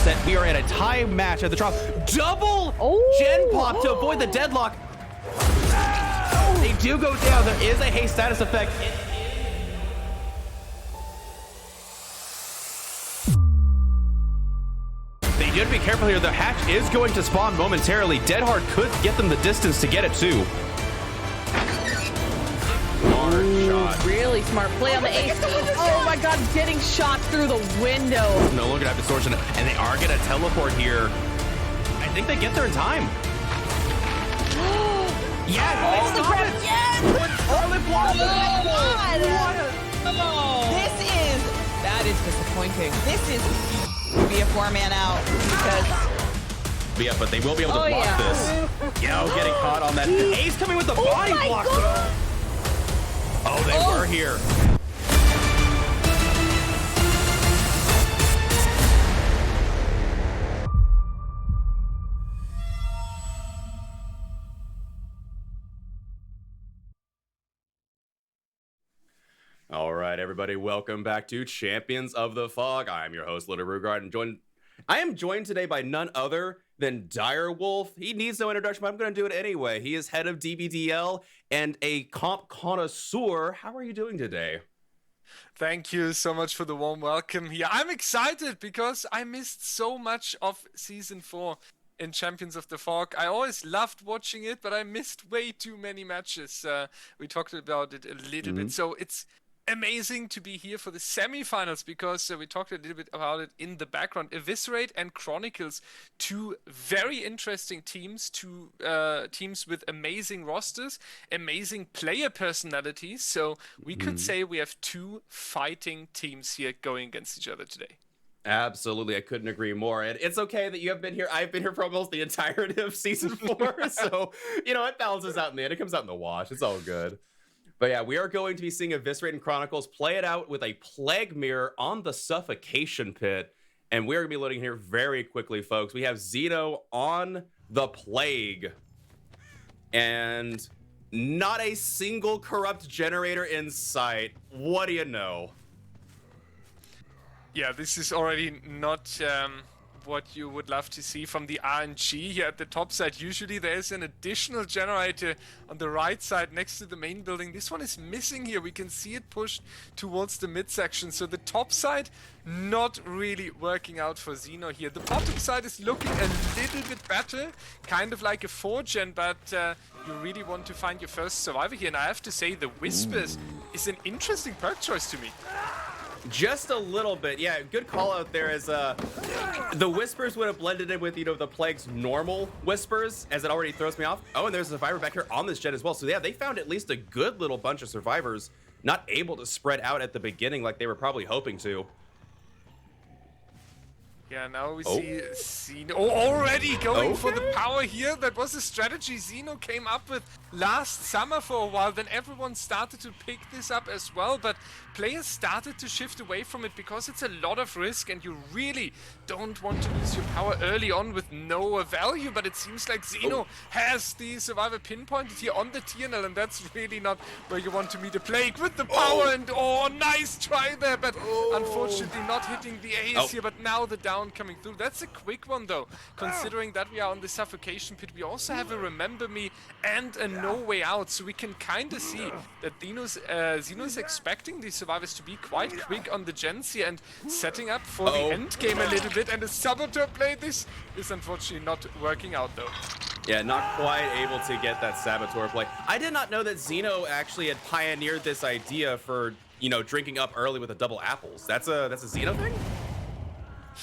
that we are at a tie match at the drop. Double gen pop to avoid the deadlock. They do go down. There is a haste status effect. They did be careful here. The hatch is going to spawn momentarily. Deadhard could get them the distance to get it too. Smart shot. Really smart play on the ace. Oh my god, getting shot through the window. No longer have distortion, and they are going to teleport here. I think they get there in time. Yes! Oh, the grab. Yes! That is disappointing. This is be a 4-man out because Yeah, but they will be able to block this. Yo, getting caught on that. Ace coming with the body block. Oh, they were here. All right, everybody, welcome back to Champions of the Fog. I'm your host, LittleRugaard, and I am joined today by none other than Dir3Wolf. He needs no introduction, but I'm going to do it anyway. He is head of DBDL and a comp connoisseur. How are you doing today? Thank you so much for the warm welcome here. I'm excited because I missed so much of Season 4 in Champions of the Fog. I always loved watching it, but I missed way too many matches. We talked about it a little bit, so it's amazing to be here for the semifinals because we talked a little bit about it in the background. Eviscerate and Chronicles, two very interesting teams, two teams with amazing rosters, amazing player personalities. So we could say we have two fighting teams here going against each other today. Absolutely, I couldn't agree more. And it's okay that you have been here. I've been here for almost the entirety of Season 4, so, you know, it balances out in the end. It comes out in the wash. It's all good. But yeah, we are going to be seeing Eviscerate and Chronicles play it out with a Plague Mirror on the Suffocation Pit. And we're going to be loading here very quickly, folks. We have Zeno on the Plague. And not a single corrupt generator in sight. What do you know? Yeah, this is already not what you would love to see from the RNG here at the top side. Usually there is an additional generator on the right side next to the main building. This one is missing here. We can see it pushed towards the midsection. So the top side not really working out for Zeno here. The bottom side is looking a little bit better, kind of like a 4-gen, but you really want to find your first survivor here. And I have to say the Whispers is an interesting perk choice to me. Just a little bit, yeah. Good call out there. As the Whispers would have blended in with, you know, the Plague's normal Whispers, as it already throws me off. Oh, and there's a survivor back here on this gen as well. So yeah, they found at least a good little bunch of survivors, not able to spread out at the beginning like they were probably hoping to. Yeah, now we see Zeno already going for the power here. That was a strategy Zeno came up with last summer for a while. Then everyone started to pick this up as well, but players started to shift away from it because it's a lot of risk and you really don't want to lose your power early on with no value. But it seems like Zeno has the survivor pinpointed here on the TNL, and that's really not where you want to meet a Plague with the power. And nice try there, but unfortunately not hitting the ace here. But now the down coming through. That's a quick one though, considering that we are on the Suffocation Pit. We also have a Remember Me and a No Way Out, so we can kind of see that Zeno's expecting the survivors to be quite quick on the gens here and setting up for the end game a little bit. And a Saboteur play, this is unfortunately not working out though. Yeah, not quite able to get that Saboteur play. I did not know that Zeno actually had pioneered this idea for, you know, drinking up early with the double apples. That's a Zeno thing?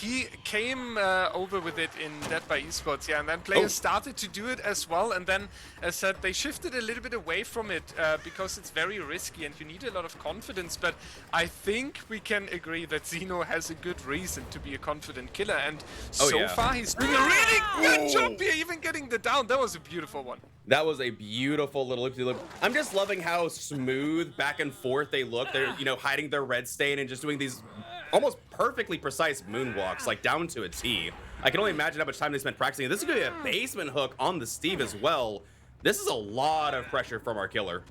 He came over with it in Dead by Esports, yeah, and then players started to do it as well, and then, as said, they shifted a little bit away from it because it's very risky and you need a lot of confidence. But I think we can agree that Zeno has a good reason to be a confident killer, and so far he's doing a really good job here, even getting the down. That was a beautiful one. That was a beautiful little loop-de-loop. I'm just loving how smooth back and forth they look. They're, you know, hiding their red stain and just doing these almost perfectly precise moonwalks, like down to a T. I can only imagine how much time they spent practicing. This is going to be a basement hook on the Steve as well. This is a lot of pressure from our killer.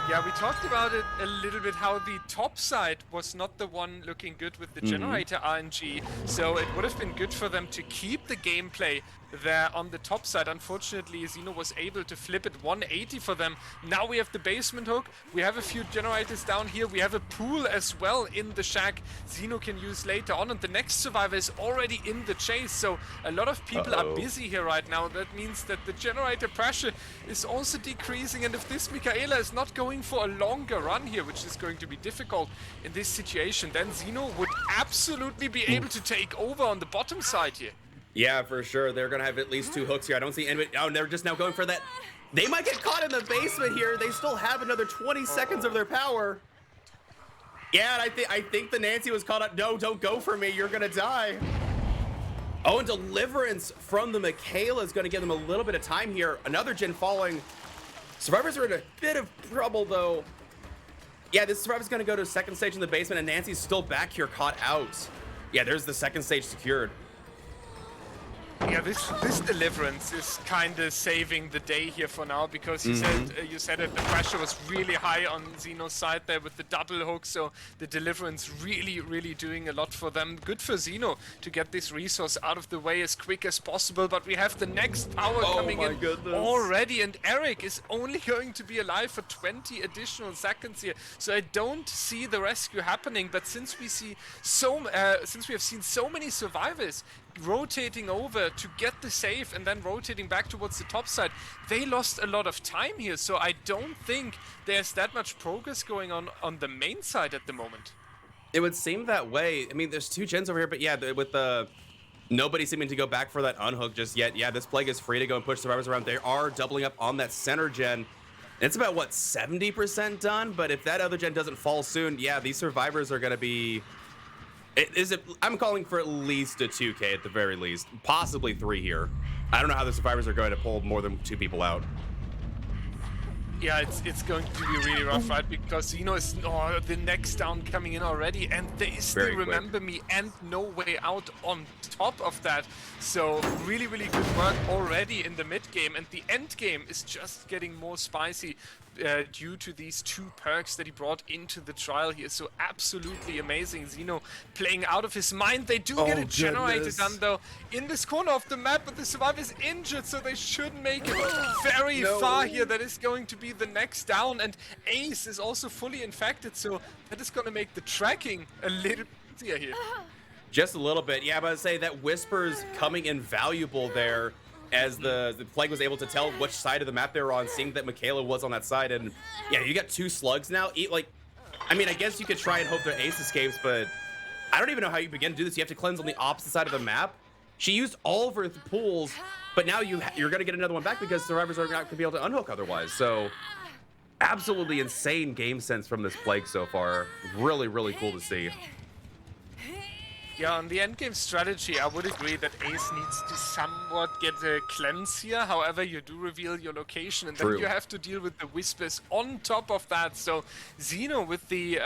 Yeah, we talked about it a little bit, how the top side was not the one looking good with the generator RNG, so it would have been good for them to keep the gameplay there on the top side. Unfortunately, Xeno was able to flip it 180 for them. Now we have the basement hook, we have a few generators down here, we have a pool as well in the shack Xeno can use later on, and the next survivor is already in the chase, so a lot of people are busy here right now. That means that the generator pressure is also decreasing, and if this Michaela is not going for a longer run here, which is going to be difficult in this situation, then Xeno would absolutely be able to take over on the bottom side here. Yeah, for sure. They're going to have at least 2 hooks here. I don't see anybody. Oh, they're just now going for that. They might get caught in the basement here. They still have another 20 seconds of their power. Yeah, and I think the Nancy was caught up. No, don't go for me. You're going to die. Oh, and Deliverance from the Michaela is going to give them a little bit of time here. Another gen falling. Survivors are in a bit of trouble, though. Yeah, this Survivor's going to go to second stage in the basement, and Nancy's still back here caught out. Yeah, there's the second stage secured. Yeah, this Deliverance is kind of saving the day here for now, because you said it, the pressure was really high on Xeno's side there with the double hook, so the Deliverance really doing a lot for them. Good for Xeno to get this resource out of the way as quick as possible, but we have the next power coming in already, and Eric is only going to be alive for 20 additional seconds here, so I don't see the rescue happening. But since we see since we have seen so many survivors rotating over to get the save and then rotating back towards the top side, they lost a lot of time here, so I don't think there's that much progress going on the main side at the moment. It would seem that way. I mean, there's 2 gens over here, but yeah, with the nobody seeming to go back for that unhook just yet. Yeah, this Plague is free to go and push survivors around. They are doubling up on that center gen. It's about, what, 70% done? But if that other gen doesn't fall soon, yeah, these survivors are going to be... I'm calling for at least a 2K at the very least, possibly 3 here. I don't know how the survivors are going to pull more than 2 people out. Yeah, it's going to be really rough, right? Because Xeno is the next down coming in already, and there is still Remember Me and No Way Out on top of that. So really good work already in the mid game, and the end game is just getting more spicy due to these 2 perks that he brought into the trial here. So absolutely amazing. Xeno playing out of his mind. They do get a generator done though in this corner of the map, but the survivor is injured, so they shouldn't make it very far here. That is going to be the next down, and Ace is also fully infected, so that is going to make the tracking a little easier here. Just a little bit. Yeah, but I'd say that Whisper's coming invaluable there, as the Plague was able to tell which side of the map they were on, seeing that Michaela was on that side. And yeah, you got 2 slugs now. I mean, I guess you could try and hope their Ace escapes, but I don't even know how you begin to do this. You have to cleanse on the opposite side of the map. She used all of her pools, but now you're going to get another one back because survivors are not going to be able to unhook otherwise. So absolutely insane game sense from this Plague so far. Really cool to see. Yeah, on the endgame strategy, I would agree that Ace needs to somewhat get a cleanse here. However, you do reveal your location, and then you have to deal with the Whispers on top of that. So Xeno with the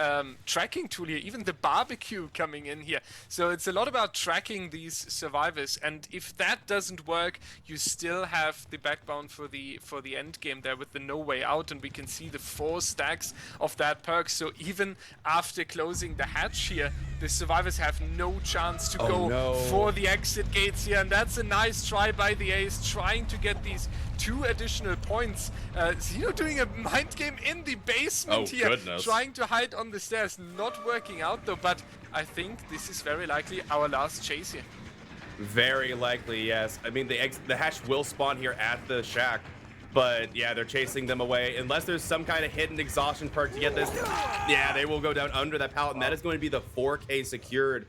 tracking tool here, even the barbecue coming in here. So it's a lot about tracking these survivors, and if that doesn't work, you still have the backbone for the end game there with the No Way Out, and we can see the 4 stacks of that perk. So even after closing the hatch here, the survivors have no chance to go for the exit gates here, and that's a nice try by the Ace, trying to get these 2 additional points. Xeno doing a mind game in the basement here, trying to hide on the stairs, not working out though, but I think this is very likely our last chase here. Very likely, yes. I mean, the hatch will spawn here at the shack, but yeah, they're chasing them away. Unless there's some kind of hidden exhaustion perk to get this, yeah, they will go down under that pallet, and that is going to be the 4K secured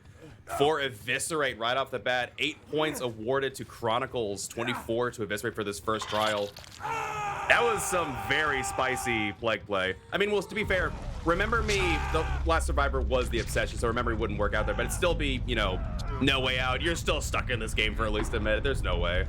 for Eviscerate right off the bat. 8 points awarded to Chronicles, 24 to Eviscerate for this first trial. That was some very spicy Plague play. I mean, well, to be fair, Remember Me, the last survivor was the obsession, so Remember Me wouldn't work out there, but it'd still be, you know, no way out. You're still stuck in this game for at least a minute. There's no way.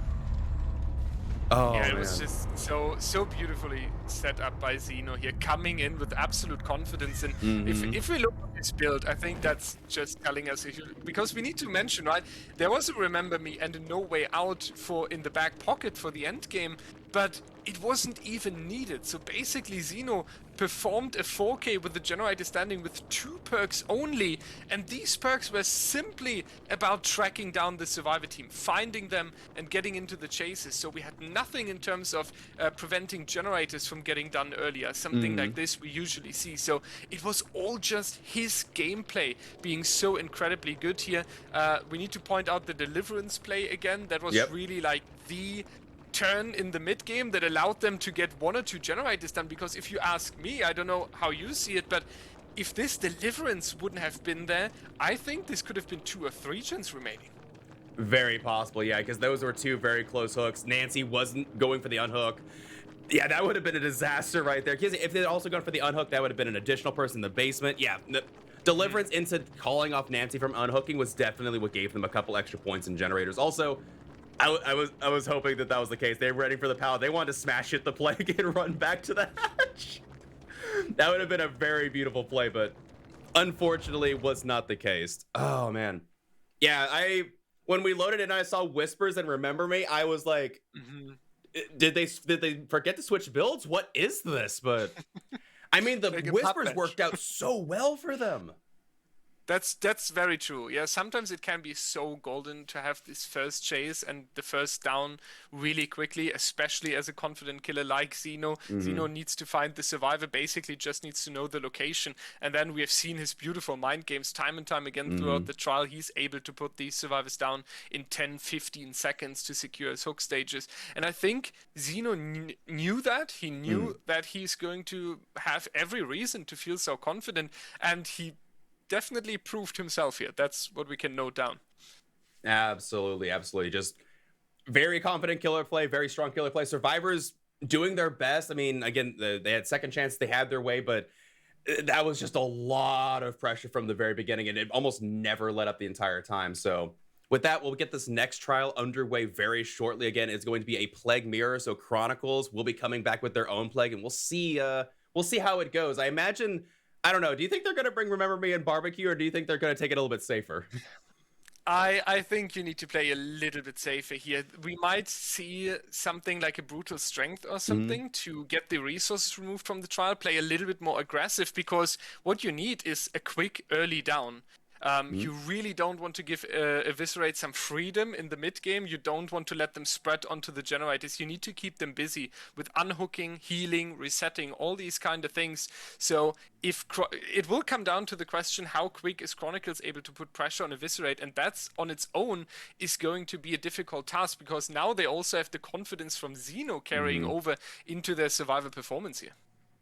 Oh, yeah, it was just so beautifully set up by Xeno here, coming in with absolute confidence. And if we look at this build, I think that's just telling us, because we need to mention, right, there was a Remember Me and a No Way Out in the back pocket for the end game. but it wasn't even needed. So basically Xeno performed a 4K with the generator standing with 2 perks only, and these perks were simply about tracking down the survivor team, finding them and getting into the chases. So we had nothing in terms of preventing generators from getting done earlier, something like this we usually see. So it was all just his gameplay being so incredibly good here. We need to point out the deliverance play again. That was really like the turn in the mid game that allowed them to get 1 or 2 generators done, because if you ask me, I don't know how you see it, but if this deliverance wouldn't have been there, I think this could have been 2 or 3 gens remaining. Very possible, yeah, because those were 2 very close hooks. Nancy wasn't going for the unhook. Yeah, that would have been a disaster right there. Because if they'd also gone for the unhook, that would have been an additional person in the basement. Yeah, the deliverance into calling off Nancy from unhooking was definitely what gave them a couple extra points in generators. Also, I was hoping that was the case. They were ready for the power. They wanted to smash hit the plague and run back to the hatch. That would have been a very beautiful play, but unfortunately was not the case. Oh man. Yeah, when we loaded it and I saw Whispers and Remember Me, I was like, did they forget to switch builds? What is this? But I mean, the Whispers worked out so well for them. That's very true. Yeah, sometimes it can be so golden to have this first chase and the first down really quickly, especially as a confident killer like Xeno. Xeno needs to find the survivor, basically just needs to know the location. And then we have seen his beautiful mind games time and time again throughout the trial. He's able to put these survivors down in 10, 15 seconds to secure his hook stages. And I think Xeno knew that. He knew that he's going to have every reason to feel so confident, and he definitely proved himself here. That's what we can note down. Absolutely. Just very confident killer play, very strong killer play. Survivors doing their best. I mean, again, they had second chance, they had their way, but that was just a lot of pressure from the very beginning, and it almost never let up the entire time. So with that, we'll get this next trial underway very shortly. Again, it's going to be a plague mirror. So Chronicles will be coming back with their own plague, and we'll see how it goes. I imagine, I don't know. Do you think they're going to bring Remember Me and Barbecue, or do you think they're going to take it a little bit safer? I think you need to play a little bit safer here. We might see something like a Brutal Strength or something to get the resources removed from the trial, play a little bit more aggressive, because what you need is a quick early down. You really don't want to give Eviscerate some freedom in the mid game. You don't want to let them spread onto the generators. You need to keep them busy with unhooking, healing, resetting, all these kind of things. So if it will come down to the question, how quick is Chronicles able to put pressure on Eviscerate? And that's on its own is going to be a difficult task, because now they also have the confidence from Xeno carrying over into their survivor performance here.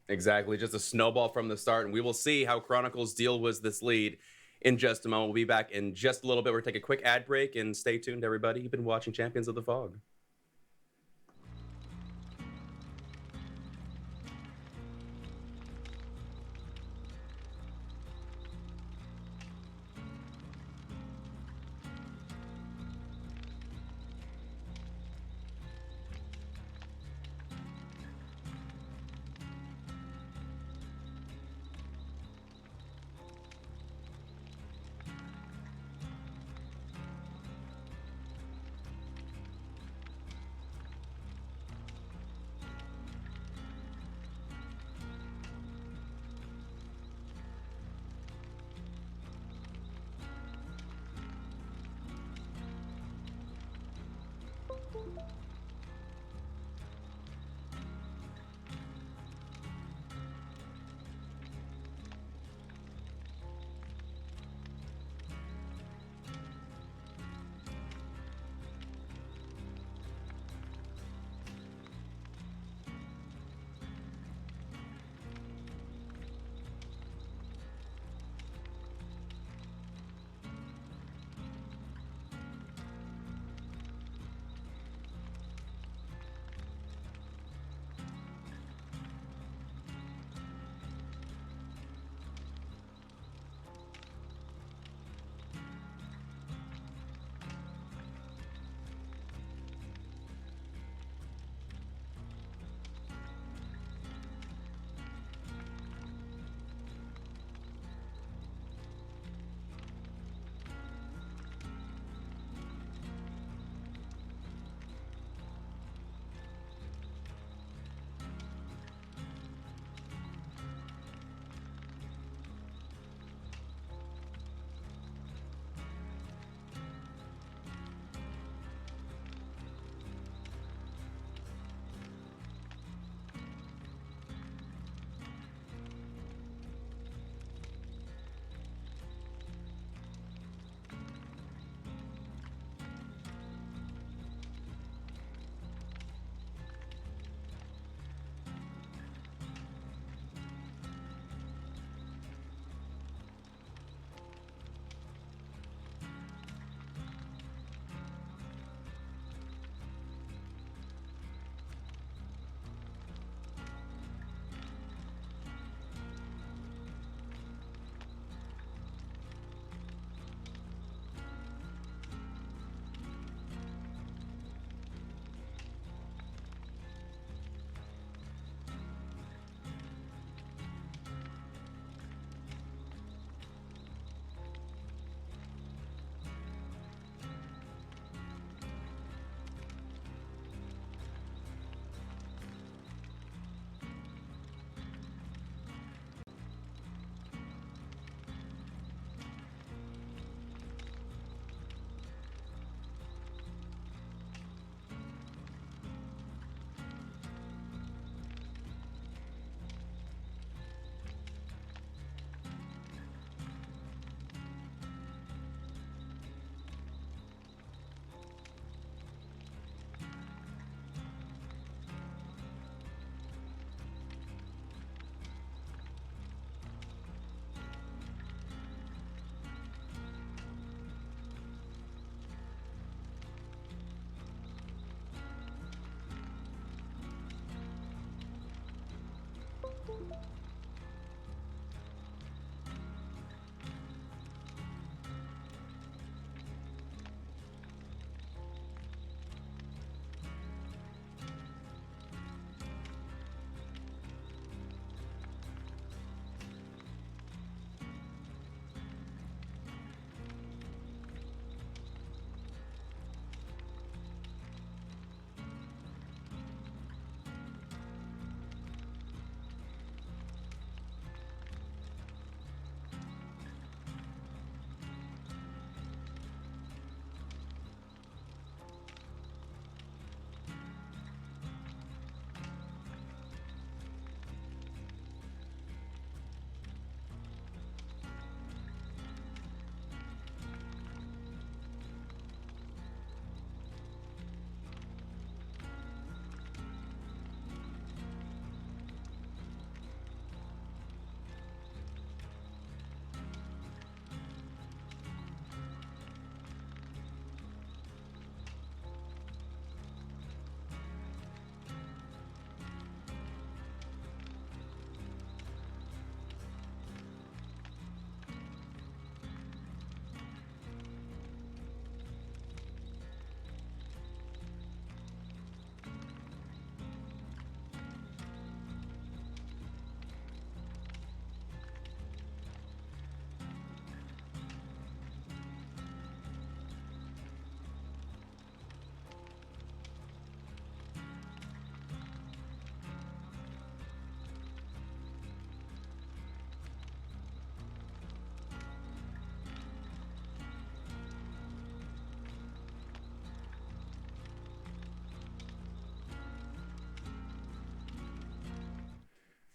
Exactly, just a snowball from the start, and we will see how Chronicles deal with this lead in just a moment. We'll be back in just a little bit. We're going to take a quick ad break, and stay tuned, everybody. You've been watching Champions of the Fog.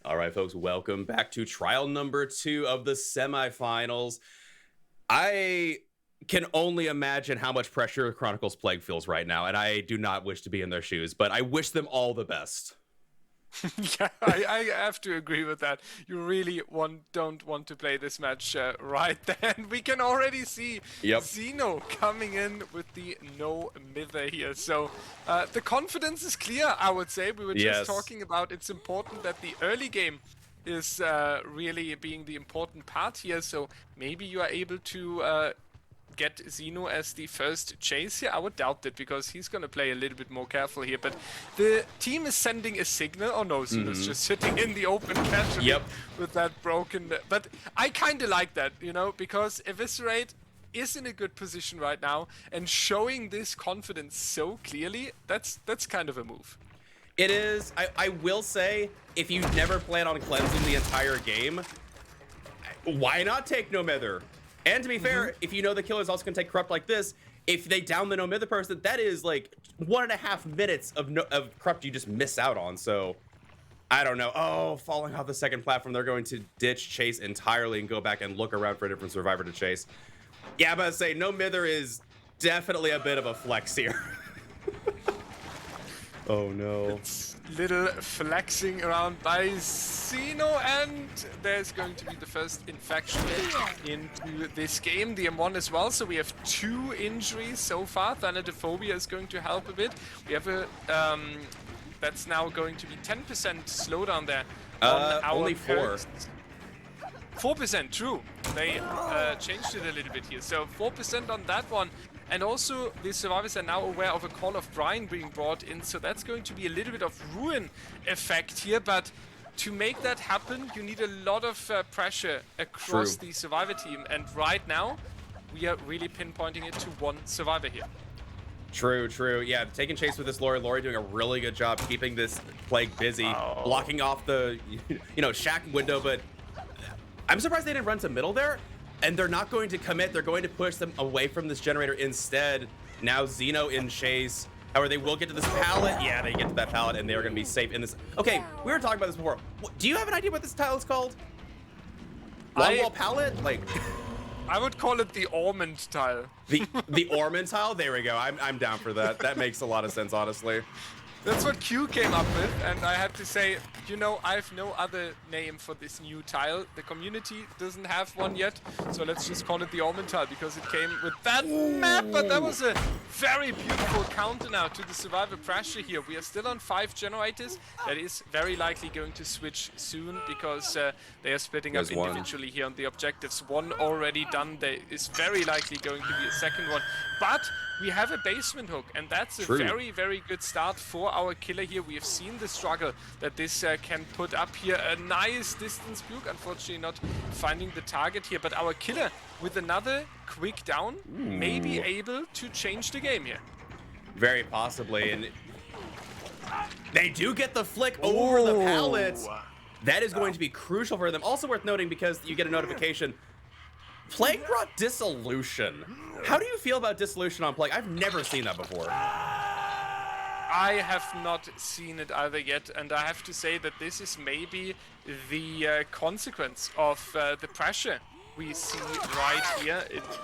All right, folks, welcome back to trial number 2 of the semifinals. I can only imagine how much pressure Chronicles Plague feels right now, and I do not wish to be in their shoes, but I wish them all the best. Yeah, I have to agree with that. You really don't want to play this match right then. We can already see Zeno coming in with the no mither here. So the confidence is clear, I would say. We were just talking about it's important that the early game is really being the important part here. So maybe you are able to get Zeno as the first chase here. I would doubt it because he's going to play a little bit more careful here. But the team is sending a signal. Oh no, Zeno's just sitting in the open casually with that broken. But I kind of like that, you know, because Eviscerate is in a good position right now and showing this confidence so clearly, that's kind of a move. It is. I will say, if you never plan on cleansing the entire game, why not take no mither? And to be fair, if you know the killer's also gonna take corrupt like this, if they down the no mither person, that is like 1.5 minutes of corrupt you just miss out on. So I don't know. Oh, falling off the second platform, they're going to ditch chase entirely and go back and look around for a different survivor to chase. Yeah, I'm about to say no mither is definitely a bit of a flex here. Oh no. It's little flexing around by Zeno, and there's going to be the first infection into this game, the M1 as well. So we have 2 injuries so far. Thanatophobia is going to help a bit. We have a that's now going to be 10% slowdown there. Only 4. 4%, true. They changed it a little bit here. So 4% on that one. And also, the survivors are now aware of a Call of Brine being brought in, so that's going to be a little bit of ruin effect here. But to make that happen, you need a lot of pressure across the survivor team. And right now, we are really pinpointing it to 1 survivor here. True, true. Yeah, taking chase with this Lori. Lori doing a really good job keeping this Plague busy, blocking off the, shack window. But I'm surprised they didn't run to middle there. And they're not going to commit. They're going to push them away from this generator instead. Now Zeno in chase. However, they will get to this pallet. Yeah, they get to that pallet, and they are going to be safe in this. Okay, we were talking about this before. Do you have an idea what this tile is called? Long wall pallet? Like, I would call it the Ormond tile. The Ormond tile? There we go. I'm down for that. That makes a lot of sense, honestly. That's what Q came up with, and I had to say, I have no other name for this new tile. The community doesn't have one yet, so let's just call it the Ormond tile because it came with that map. But that was a Very beautiful counter now to the survivor pressure here. We are still on 5 generators. That is very likely going to switch soon because they are splitting up individually here on the objectives. One already done. There is very likely going to be a second one. But we have a basement hook, and that's a very, very good start for our killer here. We have seen the struggle that this can put up here. A nice distance puke, unfortunately not finding the target here, but our killer with another quick down may be able to change the game here. Very possibly, and they do get the flick over the pallets. That is going to be crucial for them. Also worth noting because you get a notification. Plague brought Dissolution. How do you feel about Dissolution on Plague? I've never seen that before. I have not seen it either yet, and I have to say that this is maybe the consequence of the pressure we see right here. It's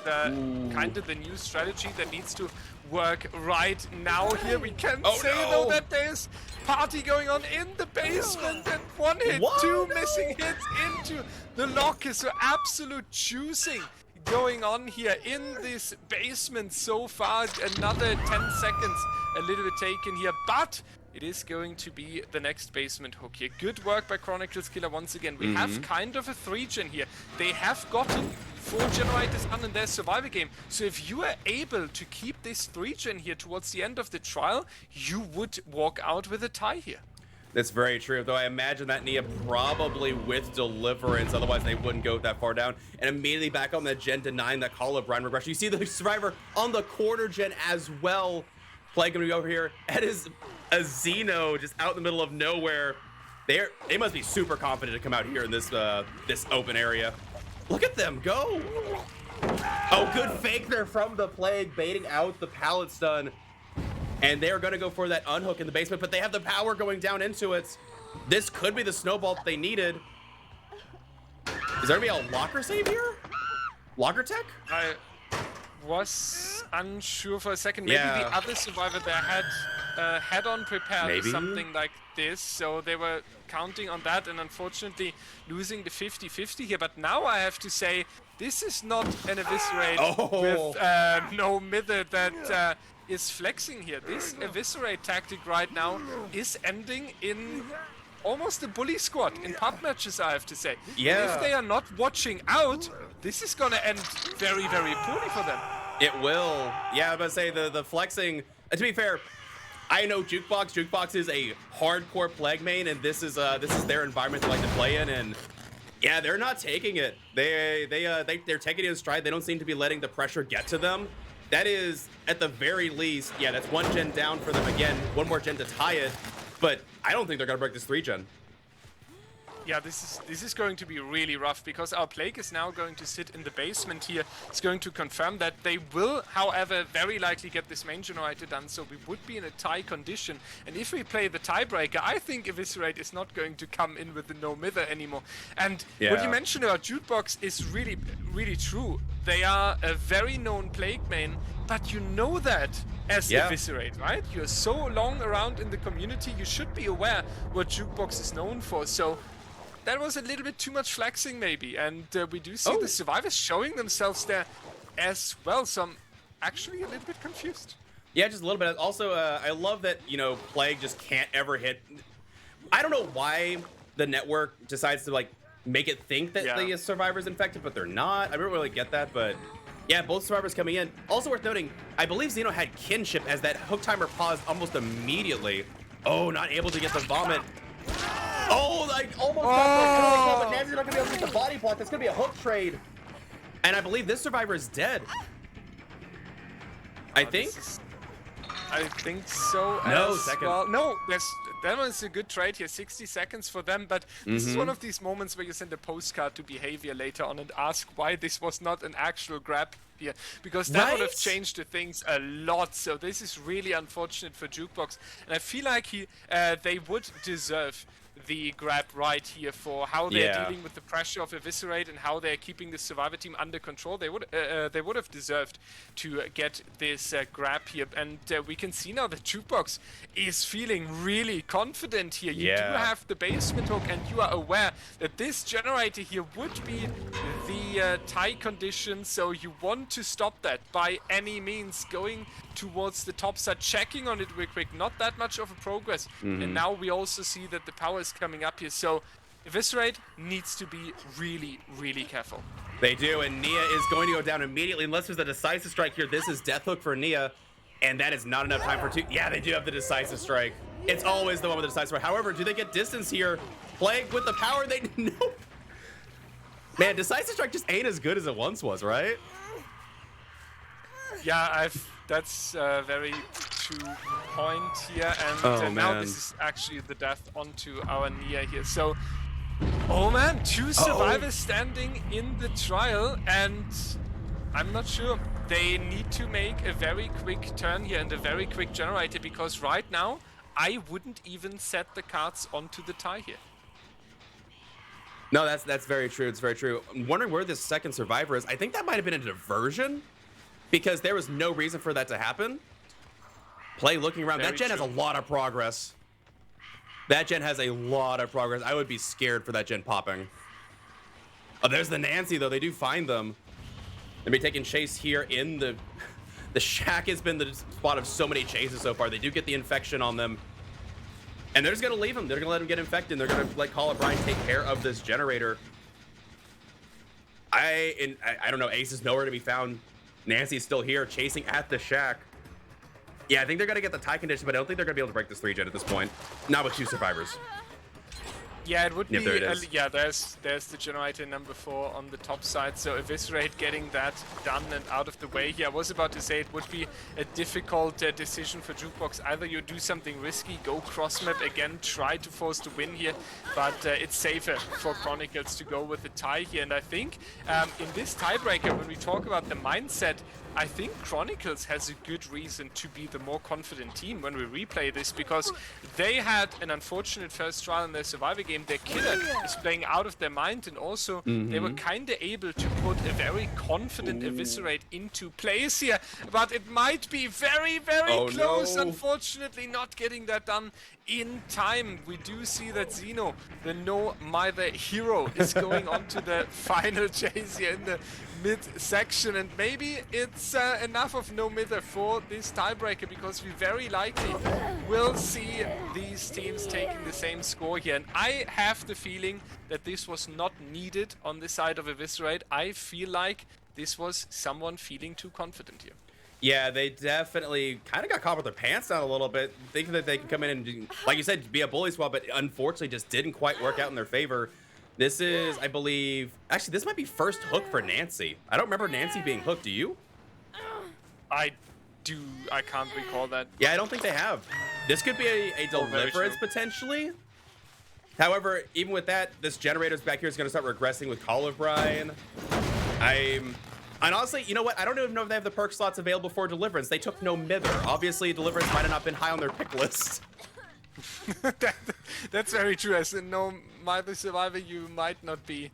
kind of the new strategy that needs to work right now here. We can say though that there's party going on in the basement, and one hit, two missing hits into the locker. So absolute juicing going on here in this basement so far. Another 10 seconds a little bit taken here, but it is going to be the next basement hook here. Good work by Chronicles Killer once again. We have kind of a 3-gen here. They have gotten 4 generators on in their survivor game. So if you are able to keep this 3-gen here towards the end of the trial, you would walk out with a tie here. That's very true, though I imagine that Nia probably with Deliverance, otherwise they wouldn't go that far down. And immediately back on that gen denying that call of Ryan regression. You see the survivor on the quarter gen as well. Plague gonna be over here. That is a Xeno just out in the middle of nowhere. They must be super confident to come out here in this this open area. Look at them go. Oh, good fake there from the Plague, baiting out the pallet stun. And they're gonna go for that unhook in the basement, but they have the power going down into it. This could be the snowball that they needed. Is there gonna be a locker save here? Locker tech? I was unsure for a second. Maybe the other survivor there had head-on prepared or something like this, so they were counting on that and unfortunately losing the 50-50 here. But now I have to say, this is not an Eviscerate with no mither that is flexing here. This Eviscerate tactic right now is ending in almost a bully squad in pub matches, I have to say. Yeah. And if they are not watching out, this is gonna end very, very poorly for them. It will. Yeah, I was about to say the flexing. To be fair, I know Jukebox. Jukebox is a hardcore Plague main, and this is their environment they like to play in, and yeah, they're not taking it. They're taking it in stride. They don't seem to be letting the pressure get to them. That is, at the very least, yeah, that's 1 gen down for them again. 1 more gen to tie it, but I don't think they're gonna break this 3 gen. Yeah, this is going to be really rough because our Plague is now going to sit in the basement here. It's going to confirm that they will, however, very likely get this main generator done, so we would be in a tie condition. And if we play the tiebreaker, I think Eviscerate is not going to come in with the no mither anymore. And what you mentioned about Jukebox is really, really true. They are a very known Plague main, but you know that as Eviscerate, right? You're so long around in the community, you should be aware what Jukebox is known for. So that was a little bit too much flexing maybe, and we do see the survivors showing themselves there as well, so I'm actually a little bit confused. Yeah, just a little bit. Also, I love that, you know, Plague just can't ever hit. I don't know why the network decides to, like, make it think that the survivor's infected, but they're not. I don't really get that, but yeah, both survivors coming in. Also worth noting, I believe Xeno had kinship as that hook timer paused almost immediately. Oh, not able to get the vomit. Oh, like almost got the but Nancy's not gonna be able to get the body block. That's gonna be a hook trade. And I believe this survivor is dead. I think so. No, second. Well, no, that was a good trade here. 60 seconds for them, but this is one of these moments where you send a postcard to behavior later on and ask why this was not an actual grab here, because that would have changed the things a lot. So this is really unfortunate for Jukebox, and I feel like they would deserve the grab right here for how they're dealing with the pressure of Eviscerate and how they're keeping the survivor team under control. They would have deserved to get this grab here, and we can see now that Jukebox is feeling really confident here. You do have the basement hook, and you are aware that this generator here would be the tie condition, so you want to stop that by any means, going towards the top side, checking on it real quick, not that much of a progress. And now we also see that the power is coming up here, so Eviscerate needs to be really, really careful. They do, and Nia is going to go down immediately unless there's a decisive strike here. This is Death Hook for Nia, and that is not enough time for two. Yeah, they do have the decisive strike. It's always the one with the decisive strike. However, do they get distance here? Plague with the power, they no. Man, decisive strike just ain't as good as it once was, right? Yeah, that's a very true point here, and now this is actually the death onto our Nia here. So, oh man, two survivors standing in the trial, and I'm not sure. They need to make a very quick turn here and a very quick generator, because right now, I wouldn't even set the cards onto the tie here. No, that's very true. It's very true. I'm wondering where this second survivor is. I think that might have been a diversion, because there was no reason for that to happen. Play looking around. That gen has a lot of progress. That gen has a lot of progress. I would be scared for that gen popping. Oh, there's the Nancy, though. They do find them. They'll be taking chase here in the shack. Has been the spot of so many chases so far. They do get the infection on them. And they're just going to leave them. They're going to let them get infected. They're going to let Call of Brian take care of this generator. I don't know. Ace is nowhere to be found. Nancy's still here, chasing at the shack. Yeah, I think they're going to get the tie condition, but I don't think they're going to be able to break this 3-gen at this point. Not with two survivors. Yeah, it would be. There it is. Yeah, there's the generator number 4 on the top side. So Eviscerate getting that done and out of the way here. I was about to say it would be a difficult decision for Jukebox. Either you do something risky, go cross map again, try to force the win here, but it's safer for Chronicles to go with the tie here. And I think in this tiebreaker, when we talk about the mindset, I think Chronicles has a good reason to be the more confident team when we replay this, because they had an unfortunate first trial in their Survivor game. Their killer is playing out of their mind, and also they were kind of able to put a very confident Eviscerate into place here, but it might be very, very close. No. Unfortunately, not getting that done in time. We do see that Zeno, the no-mither hero, is going on to the final chase here in the mid-section, and maybe it's enough of no-mither for this tiebreaker, because we very likely will see these teams taking the same score here. And I have the feeling that this was not needed on the side of Eviscerate. I feel like this was someone feeling too confident here. Yeah, they definitely kind of got caught with their pants down a little bit, thinking that they could come in and, do, like you said, be a bully squad, but unfortunately just didn't quite work out in their favor. This is, I believe, actually, this might be first hook for Nancy. I don't remember Nancy being hooked. Do you? I can't recall that. Yeah, I don't think they have. This could be a deliverance potentially. However, even with that, this generator's back here is going to start regressing with Call of Brian. And honestly, you know what? I don't even know if they have the perk slots available for Deliverance. They took no mither. Obviously, Deliverance might have not been high on their pick list. That's very true. As a no-mither survivor, you might not be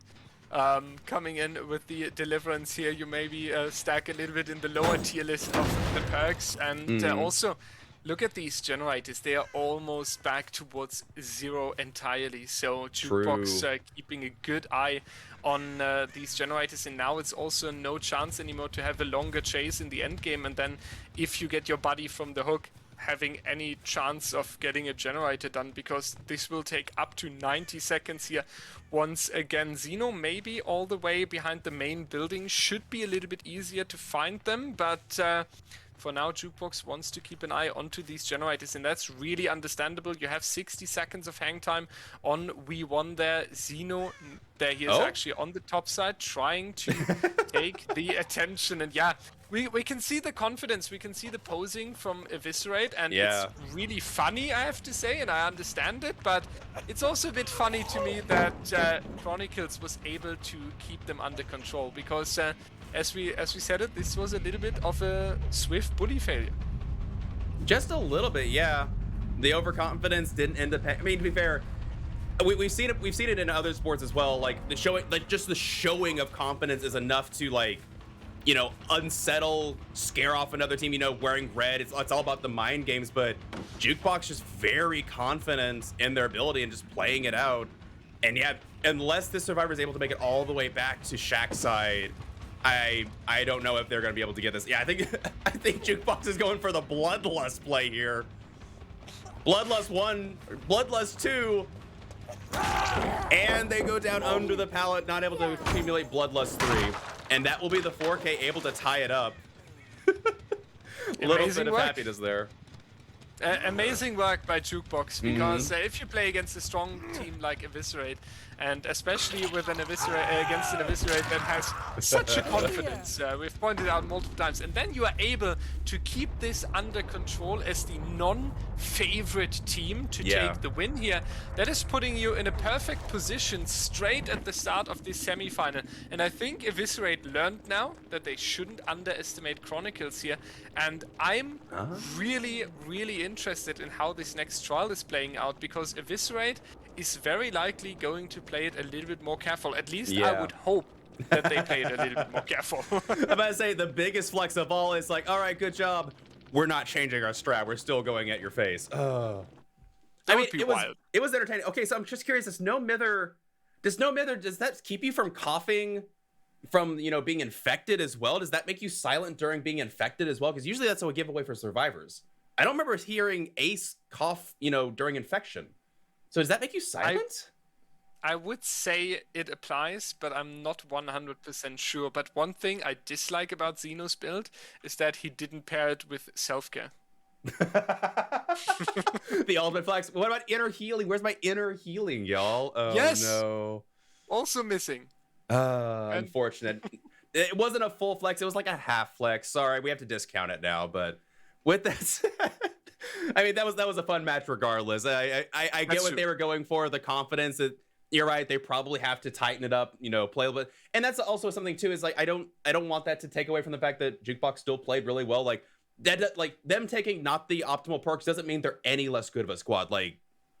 coming in with the Deliverance here. You maybe stack a little bit in the lower tier list of the perks. And also, look at these generators. They are almost back towards 0 entirely. So Jukebox keeping a good eye on these generators, and now it's also no chance anymore to have a longer chase in the end game. And then if you get your buddy from the hook, having any chance of getting a generator done, because this will take up to 90 seconds here. Once again, Zeno maybe all the way behind the main building, should be a little bit easier to find them, but for now, Jukebox wants to keep an eye onto these generators, and that's really understandable. You have 60 seconds of hang time on We1 there. Zeno, there he is actually on the top side, trying to take the attention. And yeah, we can see the confidence, we can see the posing from Eviscerate, and it's really funny, I have to say, and I understand it, but it's also a bit funny to me that Chronicles was able to keep them under control, because as we said it, this was a little bit of a swift bully failure. Just a little bit, yeah. The overconfidence didn't end up. I mean, to be fair, we've seen it. We've seen it in other sports as well. Like the showing, like just the showing of confidence is enough to, like, you know, unsettle, scare off another team. You know, wearing red. It's all about the mind games. But Jukebox just very confident in their ability and just playing it out. And yeah, unless the survivor is able to make it all the way back to Shack's side, I don't know if they're gonna be able to get this. Yeah, I think Jukebox is going for the Bloodlust play here. Bloodlust 1, Bloodlust 2, and they go down under the pallet, not able to accumulate Bloodlust 3, and that will be the 4K able to tie it up. Little bit of happiness there. Amazing work by Jukebox, because if you play against a strong team like Eviscerate, and especially with an against an Eviscerate that has such a confidence, we've pointed out multiple times, and then you are able to keep this under control as the non-favorite team to take the win here, that is putting you in a perfect position straight at the start of this semi-final. And I think Eviscerate learned now that they shouldn't underestimate Chronicles here, and I'm really, really interested in how this next trial is playing out, because Eviscerate is very likely going to play it a little bit more careful. At least I would hope that they play it a little bit more careful. I'm about to say, the biggest flex of all is like, all right, good job. We're not changing our strat. We're still going at your face. I mean, it was entertaining. Okay, so I'm just curious, does no mither, does that keep you from coughing from, you know, being infected as well? Does that make you silent during being infected as well? Because usually that's a giveaway for survivors. I don't remember hearing Ace cough, you know, during infection. So does that make you silent? I would say it applies, but I'm not 100% sure. But one thing I dislike about Xeno's build is that he didn't pair it with self-care. The ultimate flex. What about inner healing? Where's my inner healing, y'all? Oh, yes. No. Also missing. Unfortunate. It wasn't a full flex. It was like a half flex. Sorry, we have to discount it now. But with that said, I mean, that was a fun match regardless. I get what they were going for, the confidence that you're right, they probably have to tighten it up, you know, play a little bit. And that's also something too, is like I don't want that to take away from the fact that Jukebox still played really well. Like that, like them taking not the optimal perks doesn't mean they're any less good of a squad. Like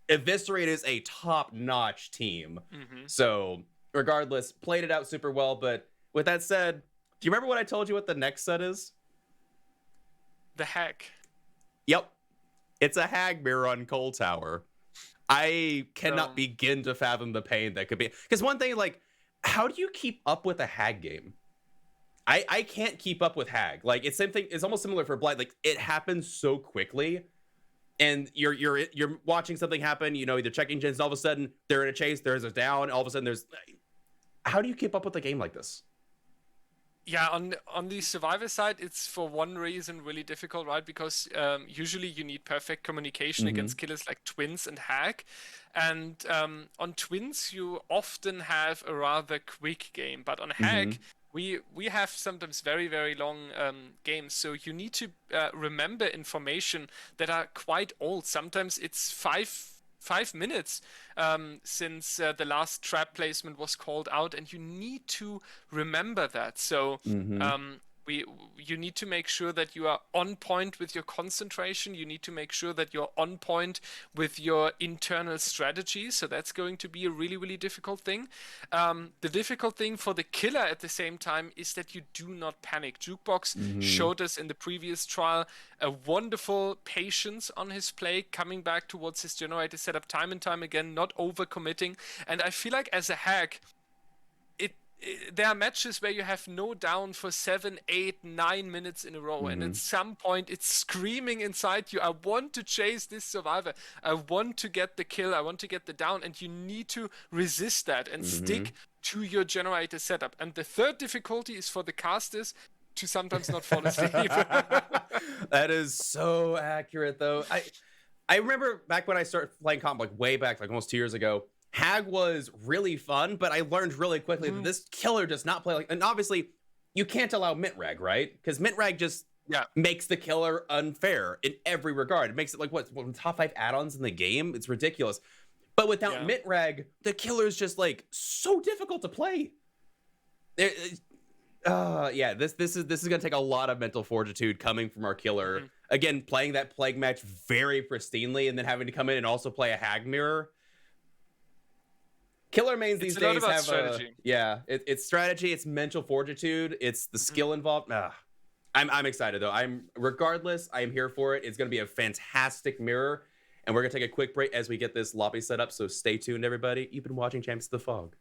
Eviscerate is a top-notch team. So regardless, played it out super well. But with that said, do you remember what I told you what the next set is? The heck. Yep. It's a hag mirror on Coal Tower. I cannot begin to fathom the pain that could be. Because one thing, like, how do you keep up with a hag game? I can't keep up with hag. Like, it's same thing. It's almost similar for Blight. Like, it happens so quickly, and you're watching something happen. You know, either checking gens, and all of a sudden they're in a chase. There's a down. All of a sudden there's. How do you keep up with a game like this? Yeah, on the survivor side, it's for one reason really difficult, right? Because usually you need perfect communication against killers like Twins and Hag. And on Twins, you often have a rather quick game. But on Hag, we have sometimes very, very long games. So you need to remember information that are quite old. Sometimes it's five minutes since the last trap placement was called out, and you need to remember that. So you need to make sure that you are on point with your concentration. You need to make sure that you're on point with your internal strategy. So that's going to be a really, really difficult thing. The difficult thing for the killer at the same time is that you do not panic. Jukebox showed us in the previous trial a wonderful patience on his play, coming back towards his generator setup time and time again, not overcommitting. And I feel like as a hack, there are matches where you have no down for 7, 8, 9 minutes in a row, and at some point it's screaming inside you, I want to chase this survivor, I want to get the kill, I want to get the down, and you need to resist that and stick to your generator setup. And the third difficulty is for the casters to sometimes not fall asleep. That is so accurate, though. I remember back when I started playing comp, like way back, like almost 2 years ago, Hag was really fun, but I learned really quickly that this killer does not play like, and obviously you can't allow Mintrag, right? Because Mintrag just makes the killer unfair in every regard. It makes it like one of the top 5 add-ons in the game. It's ridiculous. But without Mintrag, the killer is just like so difficult to play. This is gonna take a lot of mental fortitude coming from our killer. Again, playing that plague match very pristinely, and then having to come in and also play a hag mirror. Killer mains these days have strategy. It's strategy, it's mental fortitude, it's the skill involved. I'm excited though. Regardless, I'm here for it. It's gonna be a fantastic mirror, and we're gonna take a quick break as we get this lobby set up. So stay tuned, everybody. You've been watching Champions of the Fog.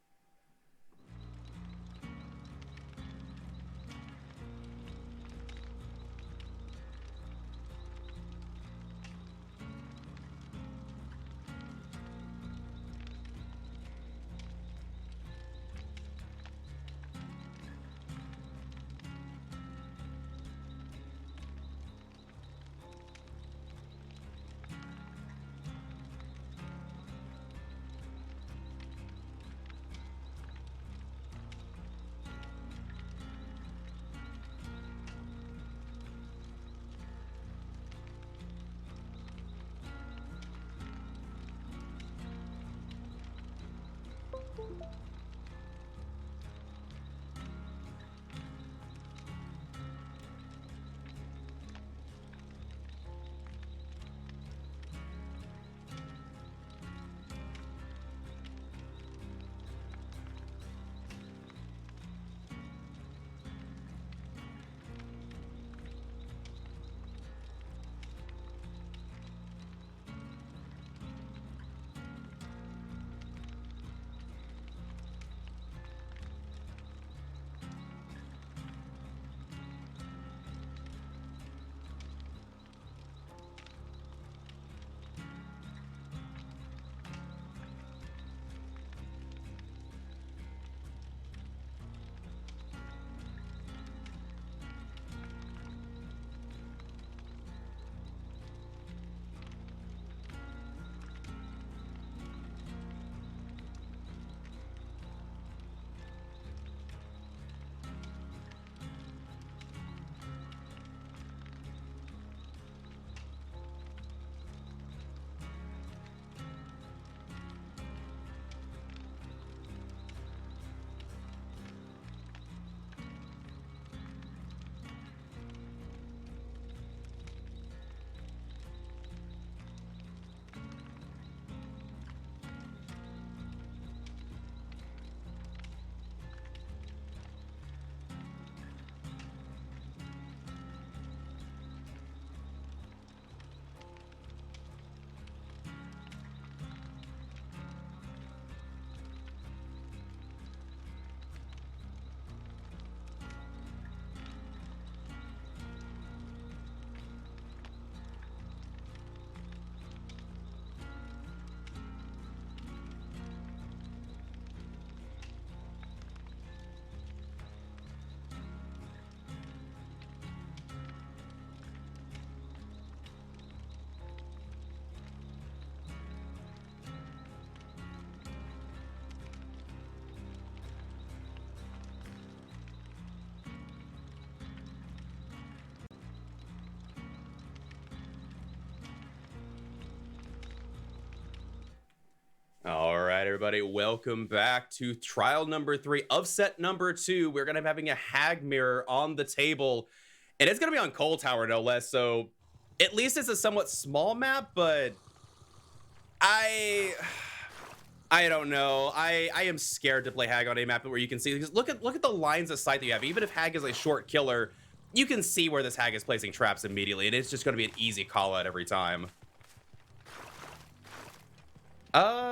All right, everybody, welcome back to trial number 3 of set number 2. We're going to be having a hag mirror on the table, and it's going to be on Coal Tower, no less. So at least it's a somewhat small map, but I don't know. I am scared to play hag on a map where you can see, because look at the lines of sight that you have. Even if hag is a short killer, you can see where this hag is placing traps immediately, and it's just going to be an easy call out every time.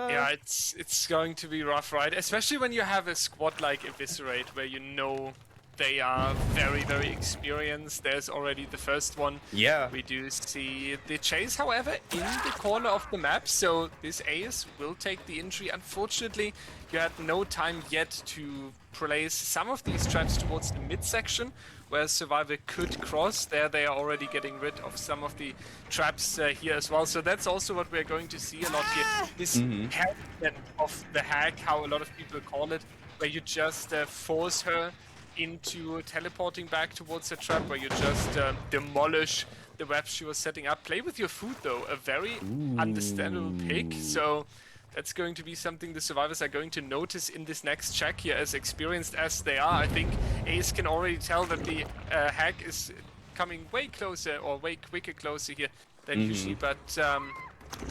Yeah, it's going to be rough, right? Especially when you have a squad like Eviscerate, where you know they are very, very experienced. There's already the first one. Yeah. We do see the chase, however, in the corner of the map, so this ace will take the entry. Unfortunately, you had no time yet to place some of these traps towards the midsection, where Survivor could cross. There they are already getting rid of some of the traps here as well. So that's also what we're going to see a lot here. This headset of the hack, how a lot of people call it, where you just force her into teleporting back towards the trap, where you just demolish the web she was setting up. Play with your food though, a very understandable pick. So that's going to be something the survivors are going to notice in this next check here, as experienced as they are. I think Ace can already tell that the hack is coming way closer, or way quicker closer here than usually, but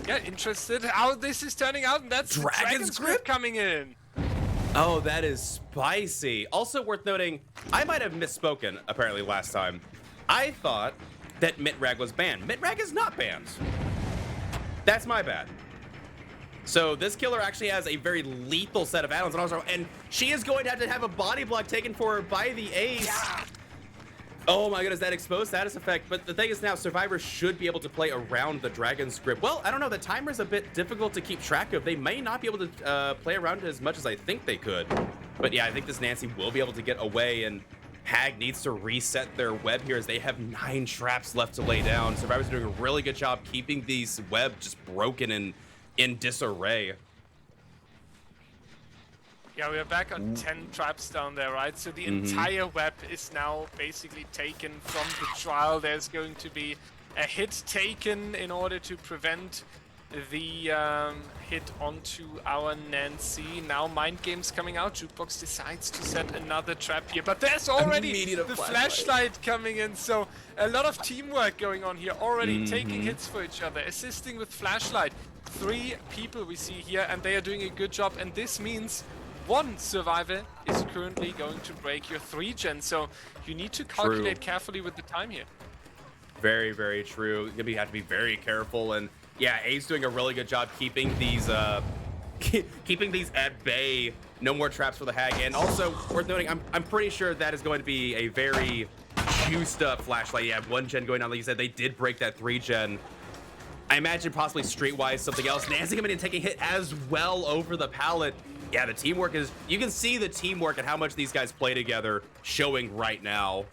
yeah, interested how this is turning out, and that's Dragon's Grip coming in. Oh, that is spicy. Also worth noting, I might have misspoken apparently last time. I thought that Mitrag was banned. Mitrag is not banned. That's my bad. So this killer actually has a very lethal set of add-ons, and she is going to have a body block taken for her by the Ace. Yeah. Oh my goodness, that exposed status effect. But the thing is now, survivors should be able to play around the Dragon's Grip. Well, I don't know, the timer's a bit difficult to keep track of. They may not be able to play around it as much as I think they could. But yeah, I think this Nancy will be able to get away, and Hag needs to reset their web here as they have 9 traps left to lay down. Survivors are doing a really good job keeping these web just broken and in disarray. Yeah, we are back on 10 traps down there, right? So the entire web is now basically taken from the trial. There's going to be a hit taken in order to prevent the hit onto our Nancy. Now Mind Games coming out. Jukebox decides to set another trap here, but there's already Immediate the flashlight. flashlight coming in, so a lot of teamwork going on here already, taking hits for each other, assisting with flashlight. 3 people we see here, and they are doing a good job, and this means one survivor is currently going to break your 3-gen, so you need to calculate carefully with the time here. Very, very true. You have to be very careful, and yeah, A's doing a really good job keeping these keeping these at bay. No more traps for the Hag, and also worth noting, I'm pretty sure that is going to be a very juiced up flashlight. Yeah, 1-gen going on. Like you said, they did break that 3-gen. I imagine possibly streetwise something else. Nancy coming in and taking hit as well over the pallet. Yeah, the teamwork is, you can see the teamwork and how much these guys play together showing right now.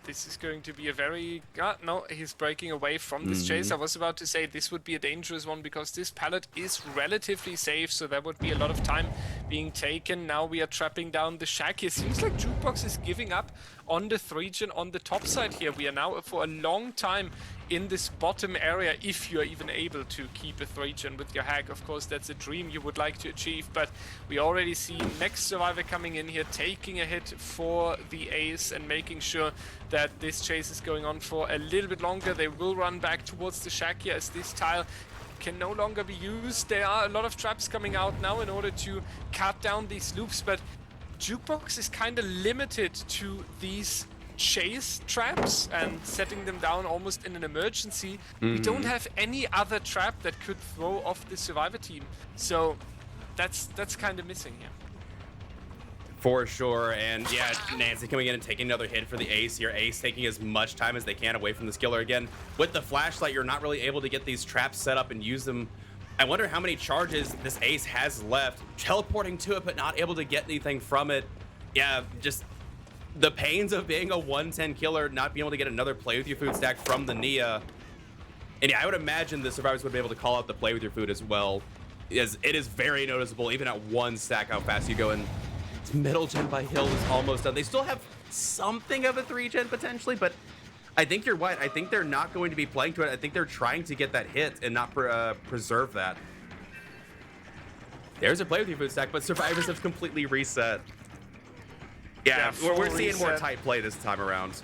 This is going to be a very... no, he's breaking away from this chase. I was about to say this would be a dangerous one because this pallet is relatively safe, so there would be a lot of time being taken. Now we are trapping down the shack here. Seems like Jukebox is giving up on the 3-gen on the top side here. We are now for a long time in this bottom area, if you're even able to keep a 3-gen with your Hag. Of course, that's a dream you would like to achieve, but we already see next survivor coming in here, taking a hit for the ace and making sure that this chase is going on for a little bit longer. They will run back towards the shack here as this tile can no longer be used. There are a lot of traps coming out now in order to cut down these loops, but Jukebox is kind of limited to these chase traps and setting them down almost in an emergency. We don't have any other trap that could throw off the survivor team, so that's kind of missing here. For sure, and yeah, Nancy coming in and taking another hit for the ace here. Ace taking as much time as they can away from this killer. Again, with the flashlight, you're not really able to get these traps set up and use them. I wonder how many charges this ace has left. Teleporting to it, but not able to get anything from it. Yeah, just the pains of being a 110 killer, not being able to get another play with your food stack from the Nia. And yeah, I would imagine the survivors would be able to call out the play with your food as well. As it is very noticeable, even at 1 stack, how fast you go in. Middle gen by Hill is almost done. They still have something of a 3-gen potentially, but I think you're right. I think they're not going to be playing to it. I think they're trying to get that hit and not preserve that. There's a play with your food stack, but survivors have completely reset. Yeah, we're seeing more tight play this time around.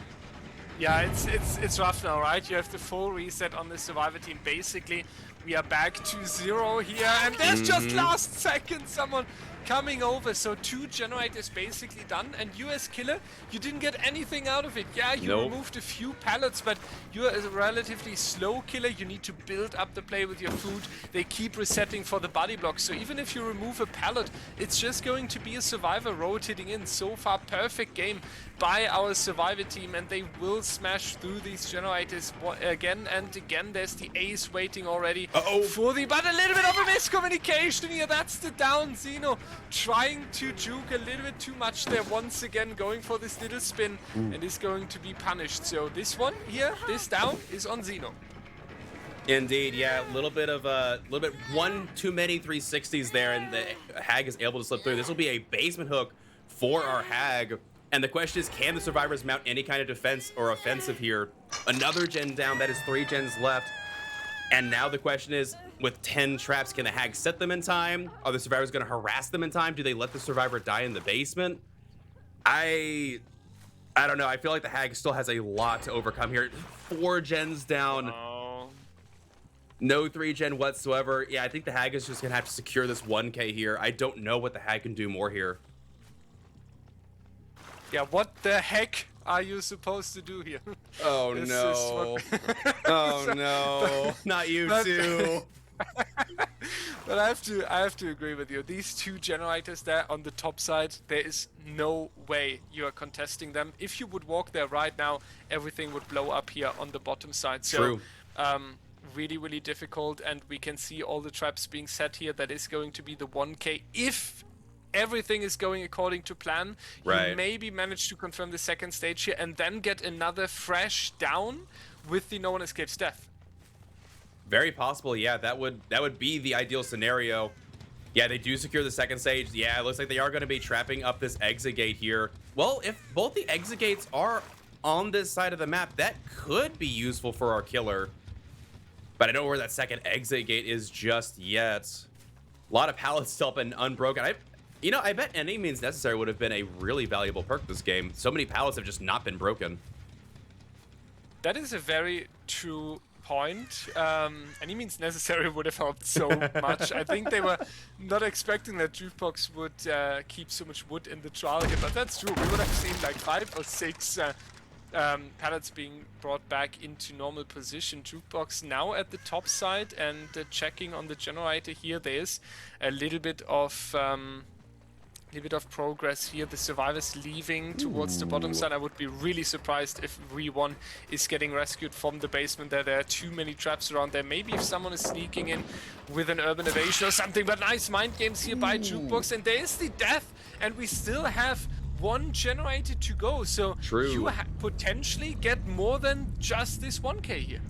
Yeah, it's rough now, right? You have the full reset on the survivor team. Basically, we are back to 0 here, and there's just last second someone coming over. So 2 generators basically done, and you as killer, you didn't get anything out of it. Yeah, you removed a few pallets, but you're a relatively slow killer. You need to build up the play with your food. They keep resetting for the body block, so even if you remove a pallet, it's just going to be a survivor rotating in. So far, perfect game by our survivor team, and they will smash through these generators again and again. There's the ace waiting already for the, but a little bit of a miscommunication here. That's the down. Xeno trying to juke a little bit too much there once again, going for this little spin, and is going to be punished. So this one here, this down is on Xeno. Indeed, yeah, a little bit one too many 360s there, and the Hag is able to slip through. This will be a basement hook for our Hag. And the question is, can the survivors mount any kind of defense or offensive here? Another gen down, that is 3 gens left. And now the question is, with 10 traps, can the Hag set them in time? Are the survivors going to harass them in time? Do they let the survivor die in the basement? I don't know. I feel like the Hag still has a lot to overcome here. 4 gens down. No 3-gen whatsoever. Yeah, I think the Hag is just going to have to secure this 1K here. I don't know what the Hag can do more here. Yeah, what the heck are you supposed to do here? Oh no. Oh no. Not you too. But I have to agree with you. These 2 generators there on the top side, there is no way you are contesting them. If you would walk there right now, everything would blow up here on the bottom side. So, true. Really, really difficult, and we can see all the traps being set here. That is going to be the 1K. If everything is going according to plan, you maybe manage to confirm the second stage here and then get another fresh down with the no one escapes death. Very possible, yeah. That would be the ideal scenario. Yeah, they do secure the second stage. Yeah, it looks like they are going to be trapping up this exit gate here. Well, if both the exit gates are on this side of the map, that could be useful for our killer. But I don't know where that second exit gate is just yet. A lot of pallets still up and unbroken. I bet any means necessary would have been a really valuable perk this game. So many pallets have just not been broken. That is a very true point. Any means necessary would have helped so much. I think they were not expecting that Jukebox would keep so much wood in the trial here, but that's true. We would have seen like 5 or 6 pallets being brought back into normal position. Jukebox now at the top side and checking on the generator here. There's a little bit of progress here. The survivors leaving towards the bottom side. I would be really surprised if Re1 is getting rescued from the basement there. There are too many traps around there. Maybe if someone is sneaking in with an urban evasion or something, but nice mind games here by Jukebox. And there is the death, and we still have 1 generator to go. So you potentially get more than just this 1k here.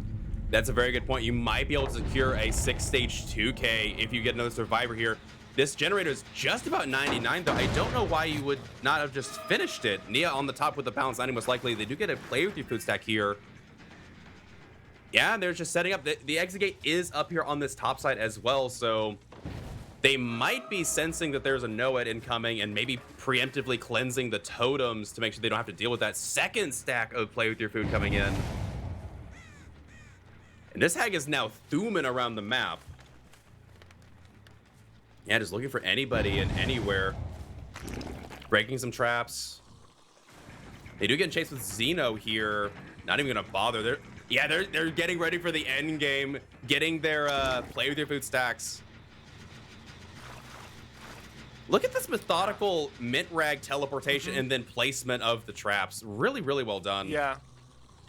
That's a very good point. You might be able to secure a 6-stage 2k if you get another survivor here. This generator is just about 99, though. I don't know why you would not have just finished it. Nia on the top with the balance 90 most likely. They do get to play with your food stack here. Yeah, they're just setting up. The exit gate is up here on this top side as well, so they might be sensing that there's a Noed incoming and maybe preemptively cleansing the totems to make sure they don't have to deal with that second stack of play with your food coming in. And this hag is now thumbing around the map. Yeah, just looking for anybody and anywhere. Breaking some traps. They do get chased with Xeno here. Not even gonna bother. They're getting ready for the end game. Getting their play with your food stacks. Look at this methodical mint rag teleportation and then placement of the traps. Really, really well done. Yeah,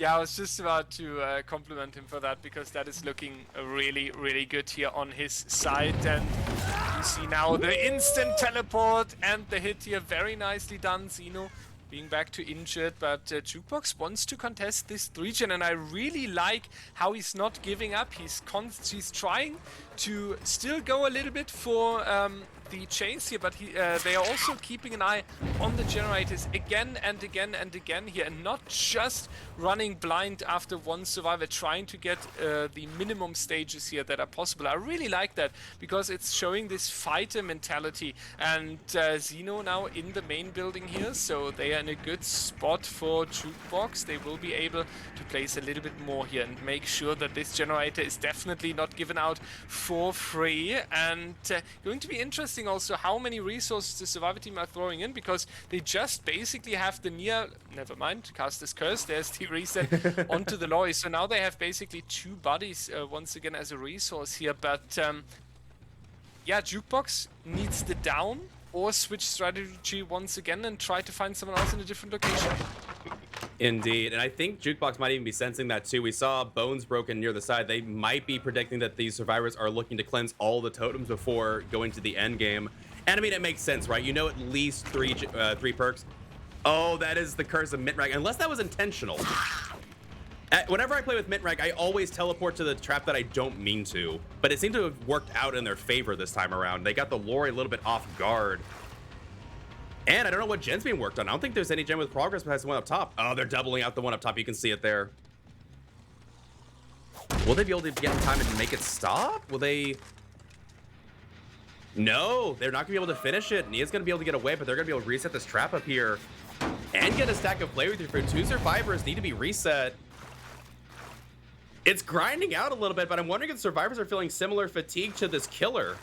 I was just about to compliment him for that, because that is looking really, really good here on his side. And you see now the instant teleport and the hit here. Very nicely done, Xeno being back to injured, but Jukebox wants to contest this 3-gen, and I really like how he's not giving up. He's trying to still go a little bit for the chase here, but they are also keeping an eye on the generators again and again and again here, and not just running blind after 1 survivor, trying to get the minimum stages here that are possible. I really like that, because it's showing this fighter mentality. And Xeno now in the main building here, so they are in a good spot for Jukebox. They will be able to place a little bit more here and make sure that this generator is definitely not given out for free. And going to be interesting also how many resources the survivor team are throwing in, because they just basically have the never mind, Caster's Curse, there's the reset onto the lorry. So now they have basically 2 bodies once again as a resource here. But yeah, Jukebox needs the down or switch strategy once again and try to find someone else in a different location. Indeed, and I think Jukebox might even be sensing that too. We saw bones broken near the side. They might be predicting that these survivors are looking to cleanse all the totems before going to the end game. And I mean, it makes sense, right? You know at least 3 perks. Oh, that is the curse of Mintrag, unless that was intentional. Whenever I play with Mintrag, I always teleport to the trap that I don't mean to, but it seemed to have worked out in their favor this time around. They got the lorry a little bit off guard. And I don't know what gen's being worked on. I don't think there's any gen with progress besides the one up top. Oh, they're doubling out the one up top. You can see it there. Will they be able to get in time and make it stop? Will they? No, they're not gonna be able to finish it. Nia's gonna be able to get away, but they're gonna be able to reset this trap up here and get a stack of play with your food. 2 survivors need to be reset. It's grinding out a little bit, but I'm wondering if survivors are feeling similar fatigue to this killer.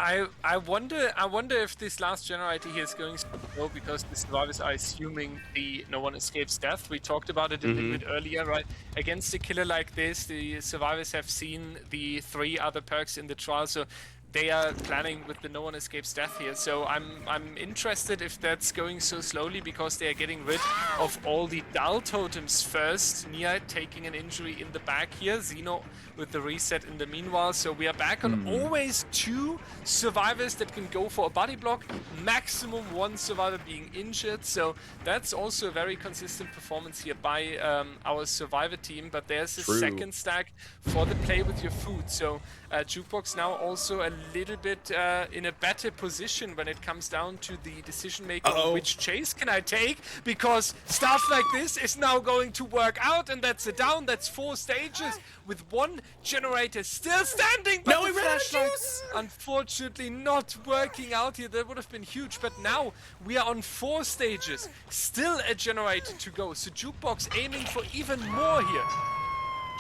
I wonder if this last generator here is going to go, because the survivors are assuming the no one escapes death. We talked about it a little bit earlier, right? Against a killer like this, the survivors have seen the 3 other perks in the trial, so they are planning with the no one escapes death here. So I'm interested if that's going so slowly, because they are getting rid of all the dull totems first. Nia taking an injury in the back here. Xeno with the reset in the meanwhile. So we are back on always 2 survivors that can go for a body block. Maximum 1 survivor being injured. So that's also a very consistent performance here by our survivor team. But there's a second stack for the play with your food. So Jukebox now also a little bit in a better position when it comes down to the decision making on which chase can I take, because stuff like this is now going to work out, and that's a down. That's 4 stages with 1 generator still standing, but the flashlight unfortunately not working out here. That would have been huge, but now we are on 4 stages, still a generator to go, so Jukebox aiming for even more here.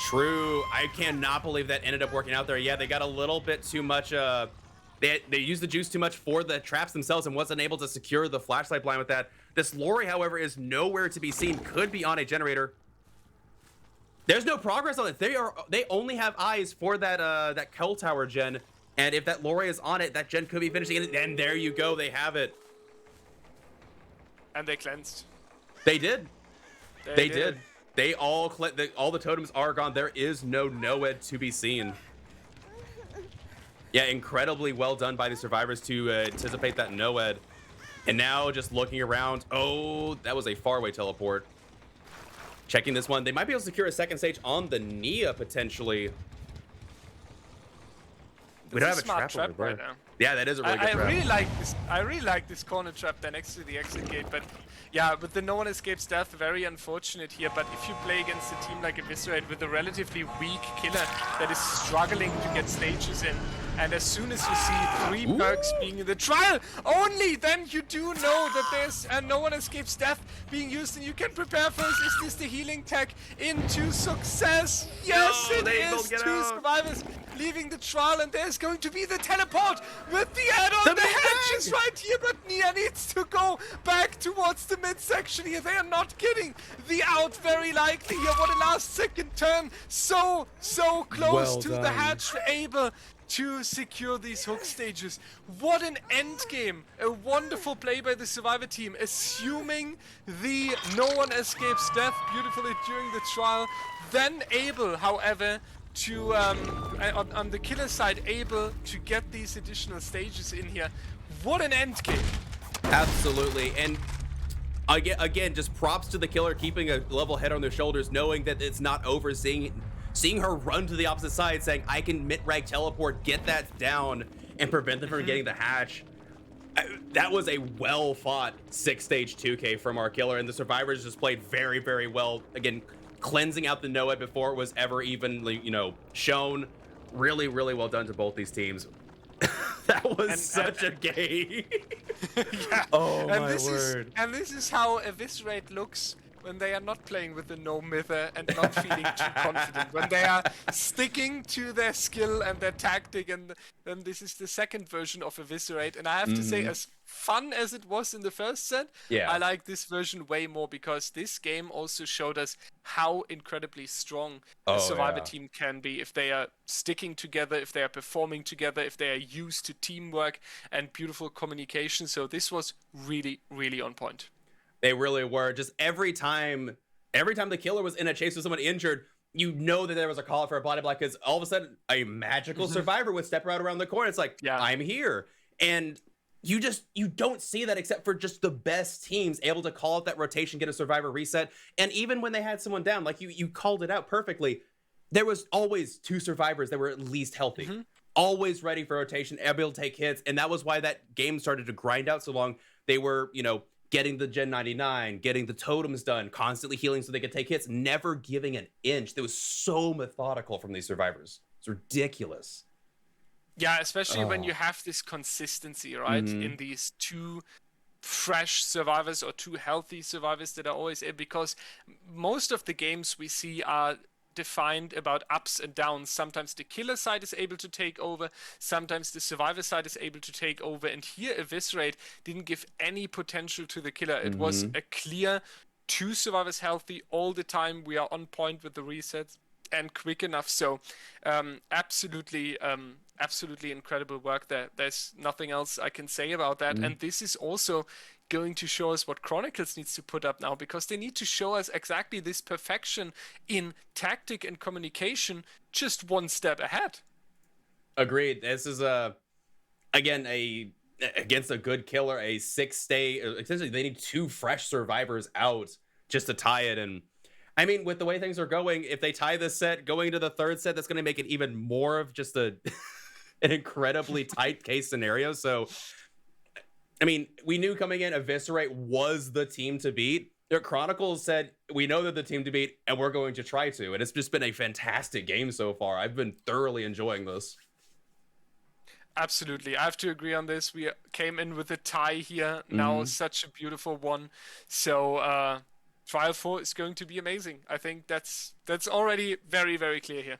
True. I cannot believe that ended up working out there. Yeah, they got a little bit too much. They used the juice too much for the traps themselves and wasn't able to secure the flashlight blind with that. This Lori, however, is nowhere to be seen. Could be on a generator. There's no progress on it. They only have eyes for that Kel Tower gen, and if that Lori is on it, that gen could be finishing it. And there you go. They have it. And they cleansed. They did. They did. They all the totems are gone. There is no Noed to be seen. Yeah, incredibly well done by the survivors to anticipate that Noed. And now just looking around. Oh, that was a faraway teleport. Checking this one. They might be able to secure a second stage on the Nia potentially. We don't have a trap over there. Right now. Yeah, that is a really good trap. I really like this corner trap there next to the exit gate, but yeah, with the no one escapes death, very unfortunate here. But if you play against a team like Eviscerate with a relatively weak killer that is struggling to get stages in, and as soon as you see 3 perks being in the trial, only then you do know that there's a no one escapes death being used, and you can prepare for this. Is this the healing tech into success? Yes, it is. 2 survivors leaving the trial, and there's going to be the teleport with the add-on. The hedge is right here, but Nia needs to go back towards the midsection here. They are not getting the out very likely here. What a last second turn. So close to the hatch, able to secure these hook stages. What an end game. A wonderful play by the Survivor team, assuming the no one escapes death beautifully during the trial, then able, however, to on the killer side, able to get these additional stages in here. What an end game. Absolutely. And again, just props to the killer, keeping a level head on their shoulders, knowing that it's not over, seeing her run to the opposite side, saying, I can mid-rank teleport, get that down, and prevent them from getting the hatch. That was a well-fought 6-stage 2K from our killer, and the survivors just played very, very well. Again, cleansing out the Noed before it was ever even, you know, shown. Really, really well done to both these teams. That was such a game. Yeah. Oh, my word. And this is how Eviscerate looks when they are not playing with the no mither and not feeling too confident, when they are sticking to their skill and their tactic, and then this is the second version of Eviscerate. And I have to say, as fun as it was in the first set, I like this version way more, because this game also showed us how incredibly strong a Survivor team can be if they are sticking together, if they are performing together, if they are used to teamwork and beautiful communication. So this was really, really on point. They really were. Just every time the killer was in a chase with someone injured, you know that there was a call for a body block, because all of a sudden a magical survivor would step right around the corner. It's like, I'm here. And you don't see that except for just the best teams able to call out that rotation, get a survivor reset. And even when they had someone down, like you called it out perfectly, there was always 2 survivors that were at least healthy. Always ready for rotation, able to take hits. And that was why that game started to grind out so long. They were, you know, getting the Gen 99, getting the totems done, constantly healing so they could take hits, never giving an inch. That was so methodical from these survivors. It's ridiculous. Yeah, especially when you have this consistency, right? In these 2 fresh survivors or 2 healthy survivors that are always in, because most of the games we see are defined about ups and downs. Sometimes the killer side is able to take over, sometimes the survivor side is able to take over, and here Eviscerate didn't give any potential to the killer. It was a clear 2 survivors healthy all the time. We are on point with the resets and quick enough. So absolutely incredible work there. There's nothing else I can say about that. And this is also going to show us what Chronicles needs to put up now, because they need to show us exactly this perfection in tactic and communication, just one step ahead. Agreed. This is against a good killer, a 6-stay. Essentially, they need 2 fresh survivors out just to tie it. And I mean, with the way things are going, if they tie this set, going to the third set, that's going to make it even more of just an incredibly tight case scenario. So, I mean, we knew coming in, Eviscerate was the team to beat. Their Chronicles said, we know they're the team to beat, and we're going to try to. And it's just been a fantastic game so far. I've been thoroughly enjoying this. Absolutely. I have to agree on this. We came in with a tie here. Now such a beautiful one. So Trial 4 is going to be amazing. I think that's already very, very clear here.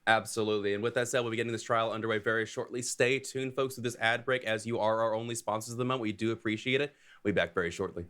Absolutely. And with that said, we'll be getting this trial underway very shortly. Stay tuned, folks, to this ad break, as you are our only sponsors of the month. We do appreciate it. We'll be back very shortly.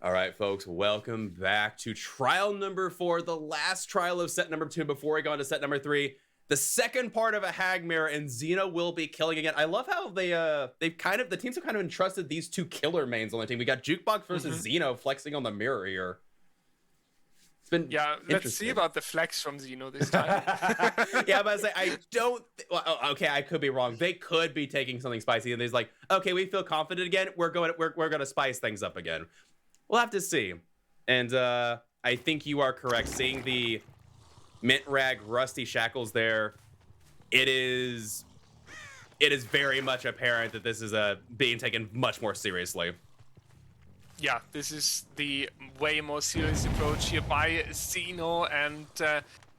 All right, folks, welcome back to trial number 4, the last trial of set number 2 before we go on to set number 3. The second part of a hag mirror, and Xeno will be killing again. I love how the teams have kind of entrusted these 2 killer mains on the team. We got Jukebox versus Xeno flexing on the mirror here. It's been let's see about the flex from Xeno this time. Yeah, but I say I don't. Okay, I could be wrong. They could be taking something spicy, and they're like, okay, we feel confident again. We're going to spice things up again. We'll have to see. And I think you are correct. Seeing the mint rag rusty shackles there, it is very much apparent that this is being taken much more seriously. Yeah, this is the way more serious approach here by Xeno, and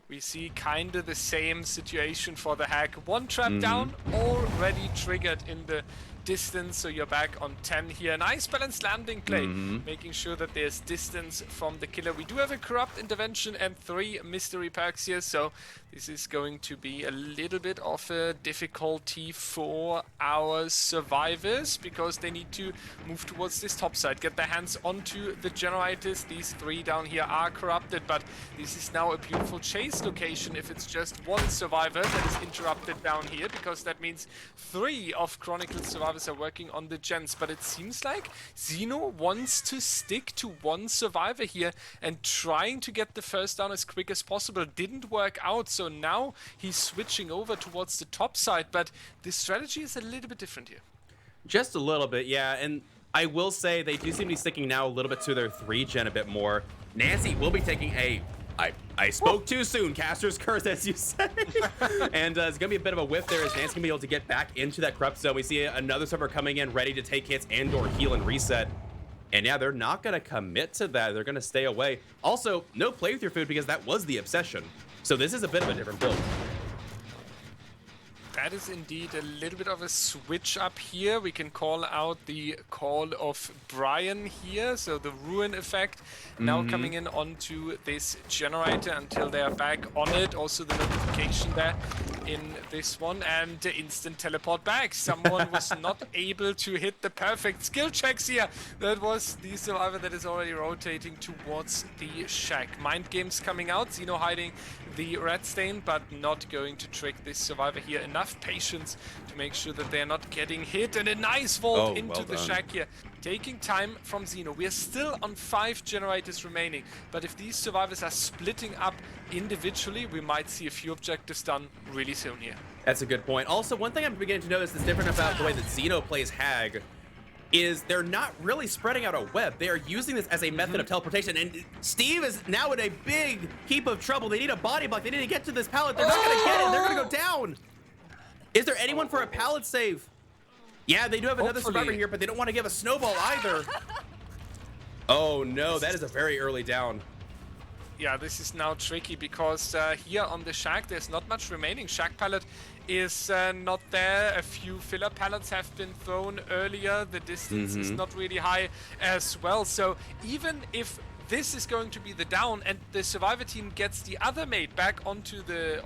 we see kind of the same situation for the hack. 1 trap down, already triggered in the distance, so you're back on 10 here. Nice balanced landing play, making sure that there's distance from the killer. We do have a corrupt intervention and 3 mystery perks here, so this is going to be a little bit of a difficulty for our survivors, because they need to move towards this top side, get their hands onto the generators. These 3 down here are corrupted, but this is now a beautiful chase location if it's just 1 survivor that is interrupted down here, because that means 3 of Chronicles survivors are working on the gens. But it seems like Xeno wants to stick to 1 survivor here and trying to get the first down as quick as possible. Didn't work out, so now he's switching over towards the top side, but the strategy is a little bit different here. Just a little bit, yeah, and I will say they do seem to be sticking now a little bit to their 3-gen a bit more. Nancy will be taking a I spoke too soon, Caster's Curse, as you say. And it's going to be a bit of a whiff there as Nancy's going to be able to get back into that corrupt zone. We see another server coming in ready to take hits and or heal and reset. And yeah, they're not going to commit to that. They're going to stay away. Also, no play with your food, because that was the obsession. So this is a bit of a different build. That is indeed a little bit of a switch up here. We can call out the call of Brian here, so the ruin effect now coming in onto this generator until they are back on it. Also the notification there in this one, and the instant teleport back. Someone was not able to hit the perfect skill checks here. That was the survivor that is already rotating towards the shack. Mind games coming out, Xeno hiding the red stain, but not going to trick this survivor here. Enough patience to make sure that they're not getting hit, and a nice vault into the shack here. Taking time from Xeno. We are still on 5 generators remaining, but if these survivors are splitting up individually, we might see a few objectives done really soon here. That's a good point. Also, one thing I'm beginning to notice that's different about the way that Xeno plays Hag is they're not really spreading out a web. They are using this as a method of teleportation, and Steve is now in a big heap of trouble. They need a body block. They need to get to this pallet. They're not going to get it. They're going to go down. Is there anyone for a pallet save? Yeah, they do have another survivor here, but they don't want to give a snowball either. Oh no, that is a very early down. Yeah, this is now tricky, because here on the shack there's not much remaining. Shack pallet is not there. A few filler pallets have been thrown earlier. The distance is not really high as well. So even if this is going to be the down and the survivor team gets the other mate back onto the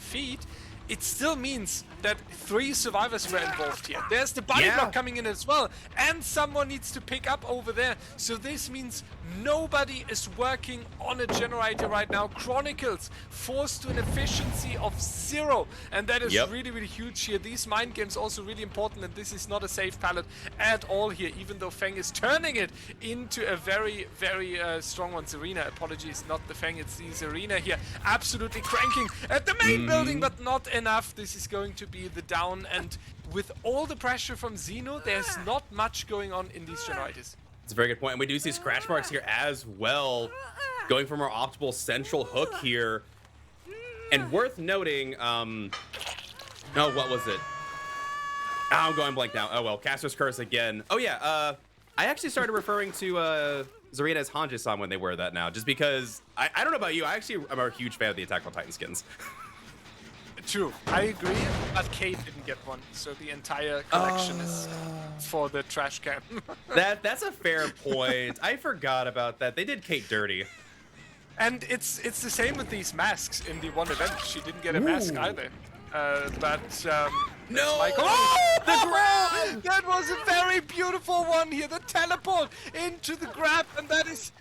feed, it still means that 3 survivors were involved here. There's the body block coming in as well, and someone needs to pick up over there. So this means nobody is working on a generator right now. Chronicles forced to an efficiency of 0, and that is really, really huge here. These mind games also really important, and this is not a safe pallet at all here, even though Feng is turning it into a very, very strong one. Zarina, apologies, not the Feng, it's the Zarina here. Absolutely cranking at the main building, but not enough. This is going to be the down, and with all the pressure from Xeno, there's not much going on in these generators. It's a very good point, and we do see scratch marks here as well, going from our optimal central hook here. And worth noting, no, what was it? Oh, I'm going blank now. Oh well, Caster's Curse again. Oh yeah, I actually started referring to Zarina as Hanji-san when they wear that now, just because, I don't know about you, I actually am a huge fan of the Attack on Titan skins. True, I agree, but Kate didn't get one, so the entire collection is for the trash can. That's a fair point. I forgot about that. They did Kate dirty. And it's the same with these masks in the one event. She didn't get a mask either. But No! Michael. Oh, the grab! That was a very beautiful one here. The teleport into the grab, and that is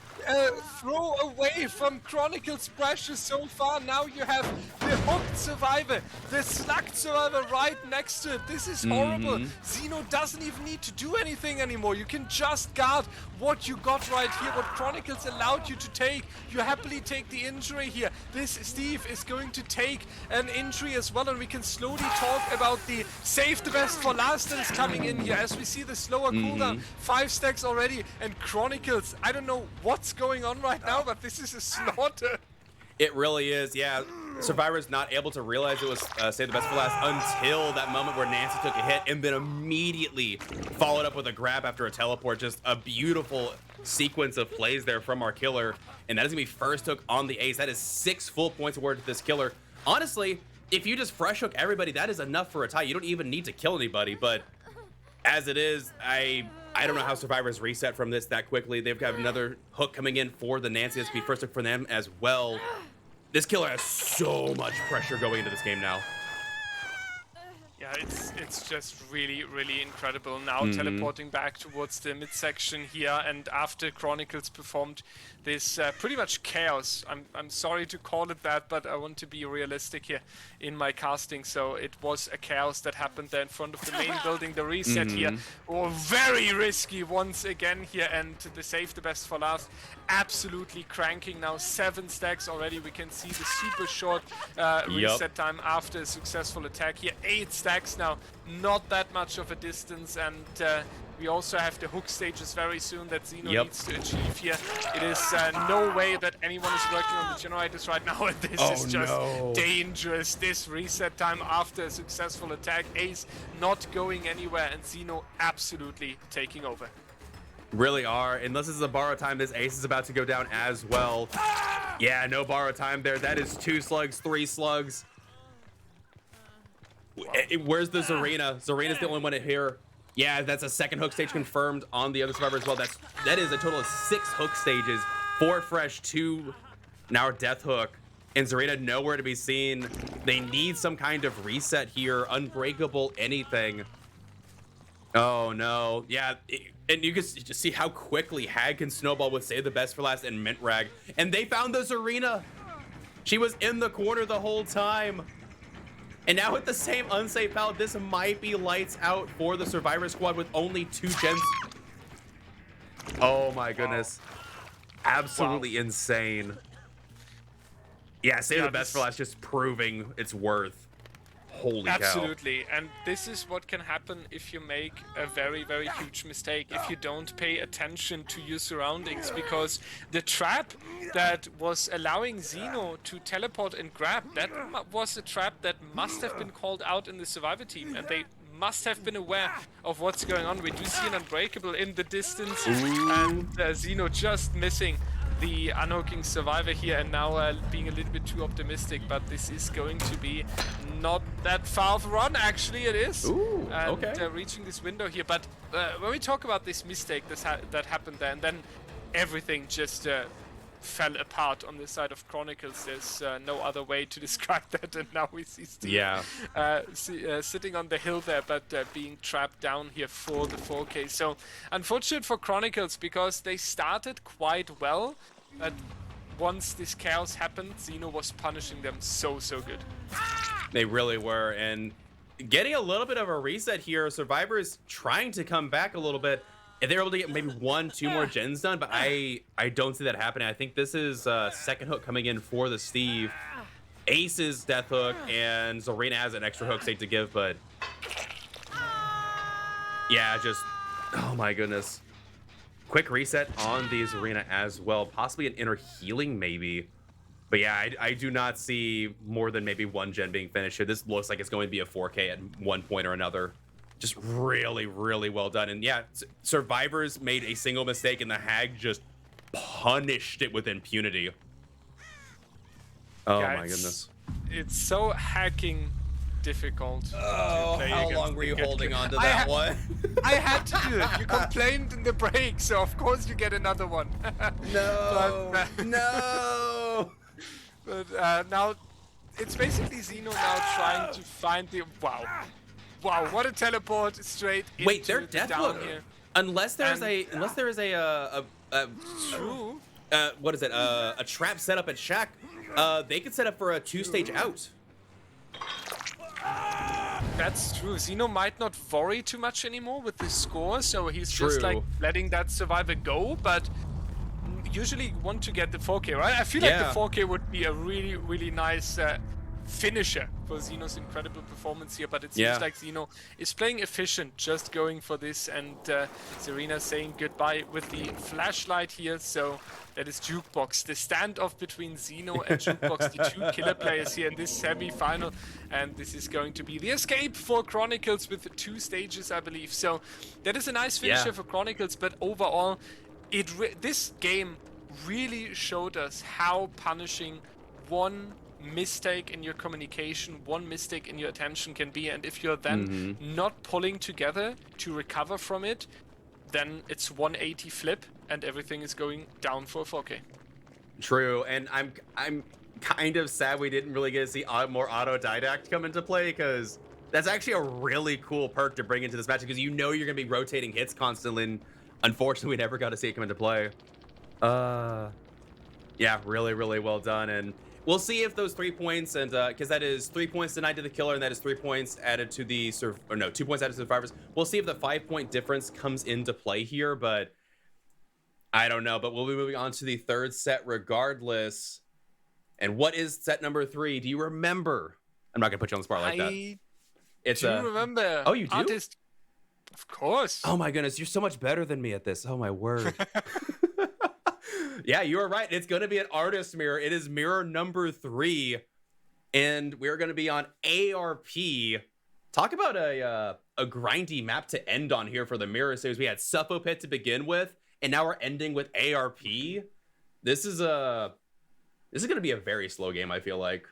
throw away from Chronicles' pressure so far. Now you have the hooked survivor, the slugged survivor right next to it. This is horrible. Xeno doesn't even need to do anything anymore. You can just guard what you got right here, what Chronicles allowed you to take. You happily take the injury here. This Steve is going to take an injury as well, and we can slowly talk about the save the best for last that is coming in here as we see the slower cooldown. 5 stacks already, and Chronicles, I don't know what's going on right now, but this is a slaughter. It really is, yeah. Survivor's not able to realize it was save the best for last until that moment where Nancy took a hit and then immediately followed up with a grab after a teleport. Just a beautiful sequence of plays there from our killer. And that is gonna be first hook on the ace. That is 6 full points awarded to this killer. Honestly, if you just fresh hook everybody, that is enough for a tie. You don't even need to kill anybody, but as it is, I don't know how Survivors reset from this that quickly. They've got another hook coming in for the Nancy. This will be first hook for them as well. This killer has so much pressure going into this game now. Yeah, it's just really, really incredible. Now teleporting back towards the midsection here, and after Chronicles performed this pretty much chaos. I'm sorry to call it that, but I want to be realistic here in my casting. So it was a chaos that happened there in front of the main building. The reset here, very risky once again here, and the save the best for last. Absolutely cranking now. 7 stacks already. We can see the super short reset time after a successful attack here. 8 stacks now. Not that much of a distance, and we also have the hook stages very soon that Xeno needs to achieve here. It is no way that anyone is working on the generators right now, and this is just dangerous. This reset time after a successful attack. Ace not going anywhere, and Xeno absolutely taking over. Really are. Unless this is a borrow time, this ace is about to go down as well. Yeah, no borrow time there. That is 2 slugs, 3 slugs. Where's the Zarina? Zarina's the only one here. Yeah, that's a second hook stage confirmed on the other survivor as well. That is a total of 6 hook stages. 4 fresh, 2 now death hook. And Zarina nowhere to be seen. They need some kind of reset here. Unbreakable anything. Oh no. Yeah, and you can just see how quickly Hag can snowball with Save the Best for Last and Mint Rag. And they found the Zarina. She was in the corner the whole time. And now with the same unsafe pallet, this might be lights out for the Survivor Squad with only 2 gens. Oh my goodness. Absolutely insane. Yeah, Save the Best for Last just proving its worth. Holy cow. Absolutely, and this is what can happen if you make a very, very huge mistake, if you don't pay attention to your surroundings, because the trap that was allowing Xeno to teleport and grab, that was a trap that must have been called out in the Survivor team, and they must have been aware of what's going on. We do see an Unbreakable in the distance, and Xeno just missing the unhooking survivor here, and now being a little bit too optimistic, but this is going to be not that far of a run. Actually it is. Reaching this window here, but when we talk about this mistake that happened there, and then everything just fell apart on the side of Chronicles. There's no other way to describe that, and now we see Steve sitting on the hill there, but being trapped down here for the 4K. So unfortunate for Chronicles, because they started quite well, but once this chaos happened, Xeno was punishing them so good. They really were, and getting a little bit of a reset here. Survivors trying to come back a little bit. If they're able to get maybe 1-2 more gens done, but I don't see that happening. I think this is second hook coming in for the Steve. Ace's death hook, and Zarina has an extra hook state to give, but yeah, just, oh my goodness. Quick reset on the Zarina as well. Possibly an inner healing maybe. But yeah, I do not see more than maybe 1 gen being finished here. This looks like it's going to be a 4K at one point or another. Just really, really well done. And yeah, Survivors made a single mistake, and the Hag just punished it with impunity. Oh my goodness. It's so hacking difficult. Oh, how long were you holding on to that one? I had to do it. You complained in the break, so of course you get another one. No, no. But now it's basically Xeno now trying to find the wow, what a teleport straight into Wait, they're the death down hook. here. Unless there is a True. what is it? A trap set up at Shack. They could set up for a 2-stage out. That's true. Xeno might not worry too much anymore with the score, so he's True. just like letting that survivor go, but usually you want to get the 4K, right? I feel like the 4K would be a really, really nice finisher for Xeno's incredible performance here, but it seems like Xeno is playing efficient, just going for this, and Serena saying goodbye with the flashlight here, so that is Jukebox, the standoff between Xeno and Jukebox, the two killer players here in this semi-final, and this is going to be the escape for Chronicles with 2 stages, I believe, so that is a nice finisher for Chronicles, but overall, this game really showed us how punishing one mistake in your communication, one mistake in your attention can be, and if you're then not pulling together to recover from it, then it's 180 flip and everything is going down for 4K. True, and I'm kind of sad we didn't really get to see more autodidact come into play, because that's actually a really cool perk to bring into this match, because you know you're gonna be rotating hits constantly, and unfortunately we never got to see it come into play. Yeah, really, really well done, and we'll see if those 3 points, and because that is 3 points denied to the killer, and that is 3 points added to the 2 points added to the survivors. We'll see if the 5-point difference comes into play here, but I don't know. But we'll be moving on to the 3rd set regardless. And what is set number 3? Do you remember? I'm not gonna put you on the spot like that. It's do remember. Oh, you do? Artist. Of course. Oh my goodness, you're so much better than me at this. Oh my word. Yeah, you are right. It's going to be an artist mirror. It is mirror number 3, and we're going to be on ARP. Talk about a grindy map to end on here for the mirror series. We had Suffo Pit to begin with, and now we're ending with ARP. This is going to be a very slow game, I feel like.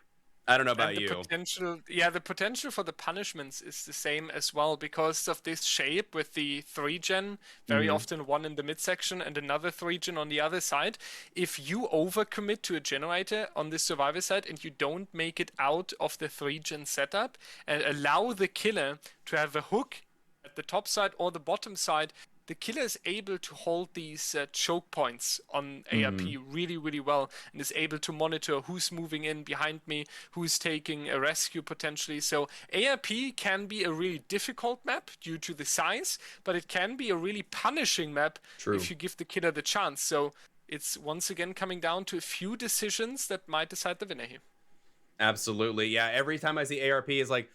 I don't know about you. The potential for the punishments is the same as well, because of this shape with the 3-gen, very often one in the midsection and another 3-gen on the other side. If you overcommit to a generator on the survivor side and you don't make it out of the 3-gen setup and allow the killer to have a hook at the top side or the bottom side, the killer is able to hold these choke points on ARP really, really well, and is able to monitor who's moving in behind me, who's taking a rescue potentially. So ARP can be a really difficult map due to the size, but it can be a really punishing map if you give the killer the chance. So it's once again coming down to a few decisions that might decide the winner here. Absolutely. Yeah, every time I see ARP, is like,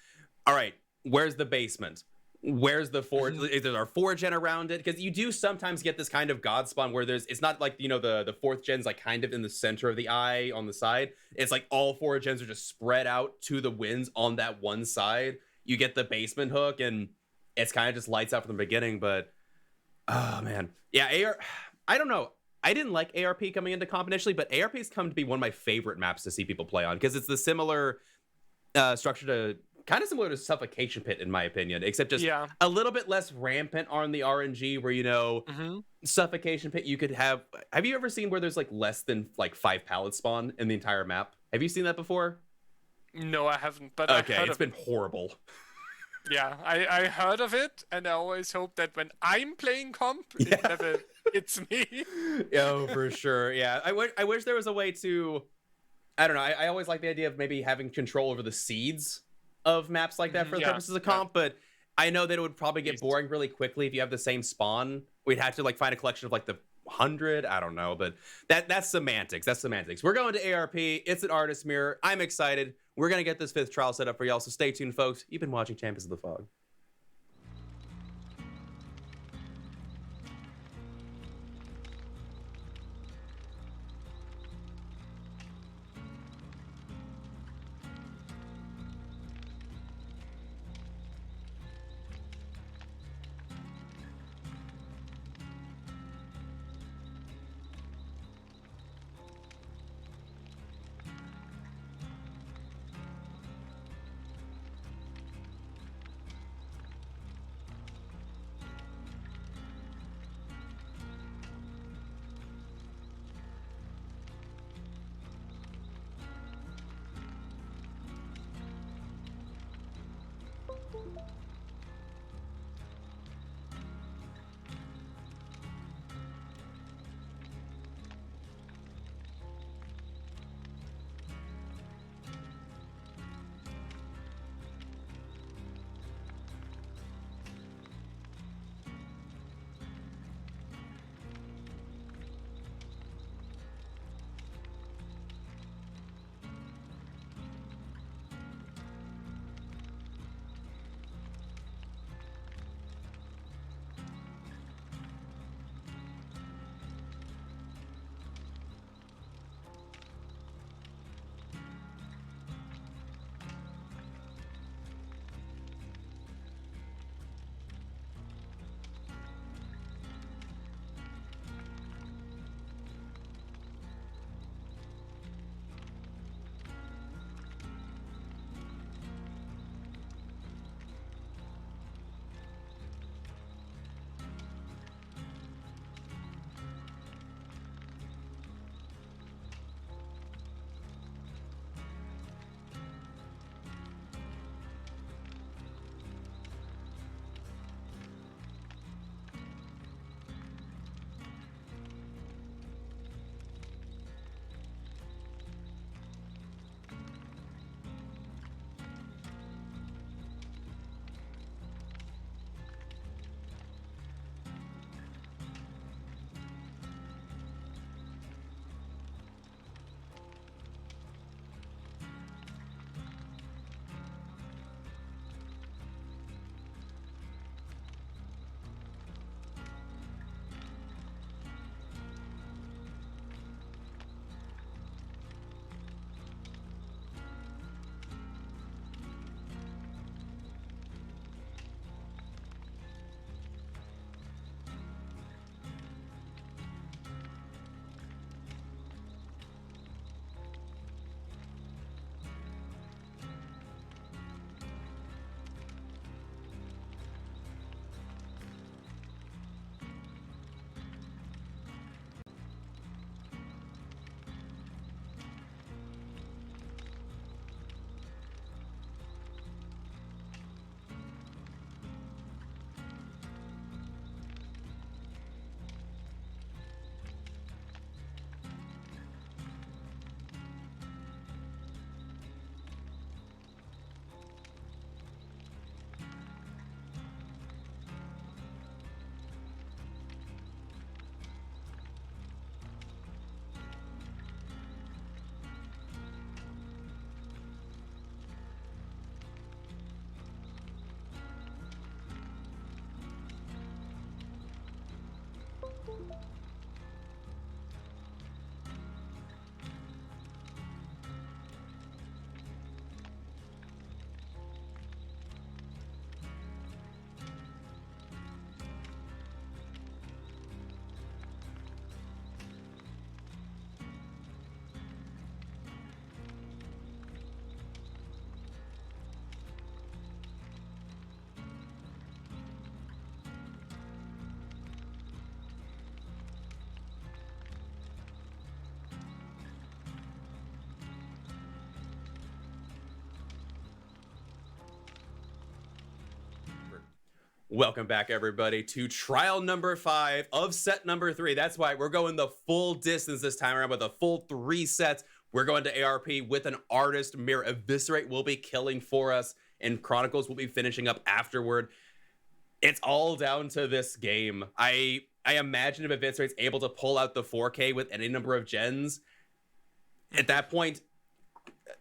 all right, where's the basement? Where's the 4? Is there our 4-gen around it? Because you do sometimes get this kind of god spawn where it's not like, you know, the 4th gen's like kind of in the center of the eye on the side. It's like all 4 gens are just spread out to the winds on that one side. You get the basement hook, and it's kind of just lights out from the beginning. But oh man, yeah, I don't know. I didn't like ARP coming into comp initially, but ARP has come to be one of my favorite maps to see people play on, because it's the similar structure to. Kind of similar to Suffocation Pit, in my opinion, except just a little bit less rampant on the RNG, where, you know, Suffocation Pit, you could have you ever seen where there's like less than like 5 pallets spawn in the entire map? Have you seen that before? No, I haven't, but okay, it's been horrible. Yeah, I heard of it, and I always hope that when I'm playing comp, it never hits me. Oh, for sure. Yeah, I wish there was a way to, I don't know, I always like the idea of maybe having control over the seeds of maps like that for the purposes of comp, but I know that it would probably get boring really quickly if you have the same spawn. We'd have to like find a collection of like the 100, I don't know, but that's semantics. We're going to ARP. It's an artist mirror. I'm excited. We're gonna get this 5th trial set up for y'all, so stay tuned, folks. You've been watching Champions of the Fog. Welcome back, everybody, to trial number 5 of set number 3. That's why we're going the full distance this time around with a full 3 sets. We're going to ARP with an artist mirror. Eviscerate will be killing for us, and Chronicles will be finishing up afterward. It's all down to this game. I imagine if Eviscerate's able to pull out the 4K with any number of gens, at that point,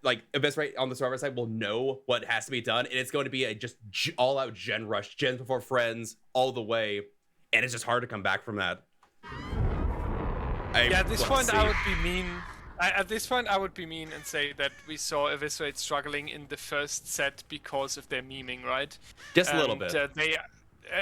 like, Eviscerate on the server side will know what has to be done, and it's going to be a just all-out gen rush, gens before friends, all the way, and it's just hard to come back from that. At this point, I would be mean. At this point, I would be mean and say that we saw Eviscerate struggling in the first set because of their memeing, right? Just a little bit.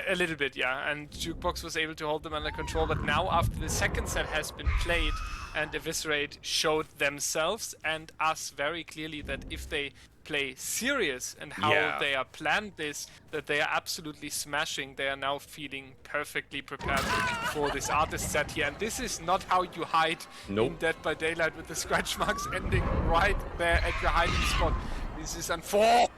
A little bit, yeah. And Jukebox was able to hold them under control, but now after the second set has been played, and Eviscerate showed themselves and us very clearly that if they play serious and how they are planned this, that they are absolutely smashing. They are now feeling perfectly prepared for this artist set here. And this is not how you hide in Dead by Daylight, with the scratch marks ending right there at your hiding spot. This is unfortunate.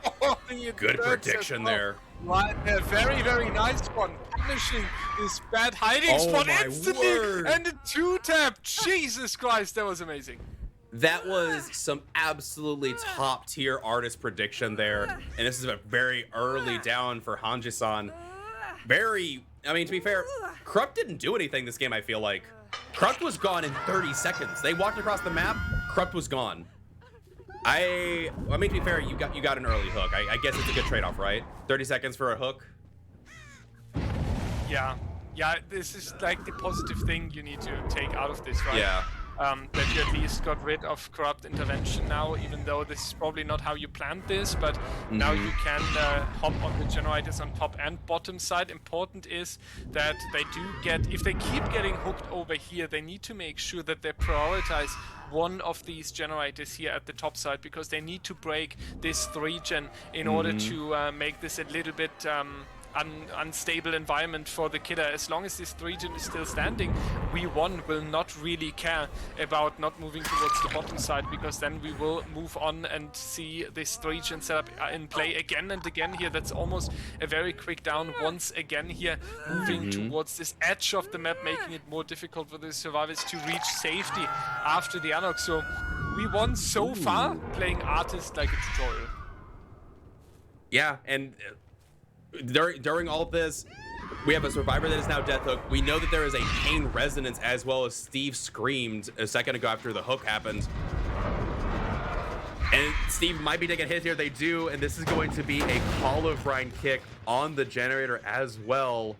Good prediction there. Right there, very, very nice one. Punishing this bad hiding spot instantly. And a 2-tap. Jesus Christ, that was amazing. That was some absolutely top-tier artist prediction there. And this is a very early down for Hanji-san. I mean, to be fair, Krupp didn't do anything this game, I feel like. Krupp was gone in 30 seconds. They walked across the map, Krupp was gone. I mean, to be fair, you got an early hook. I guess it's a good trade-off, right? 30 seconds for a hook. Yeah, this is like the positive thing you need to take out of this, right? Yeah. That you at least got rid of corrupt intervention now, even though this is probably not how you planned this, but now you can hop on the generators on top and bottom side. Important is that they do get, if they keep getting hooked over here, they need to make sure that they prioritize one of these generators here at the top side, because they need to break this 3-gen in order to make this a little bit unstable environment for the killer. As long as this 3-gen is still standing, We1 will not really care about not moving towards the bottom side, because then we will move on and see this 3-gen setup in play again and again here. That's almost a very quick down once again here, moving towards this edge of the map, making it more difficult for the survivors to reach safety after the unlock. So We1 so far playing artist like a tutorial. Yeah, and during all of this, we have a survivor that is now death hook. We know that there is a pain resonance, as well as Steve screamed a second ago after the hook happened. And Steve might be taking hits here. They do, and this is going to be a Call of Brine kick on the generator as well.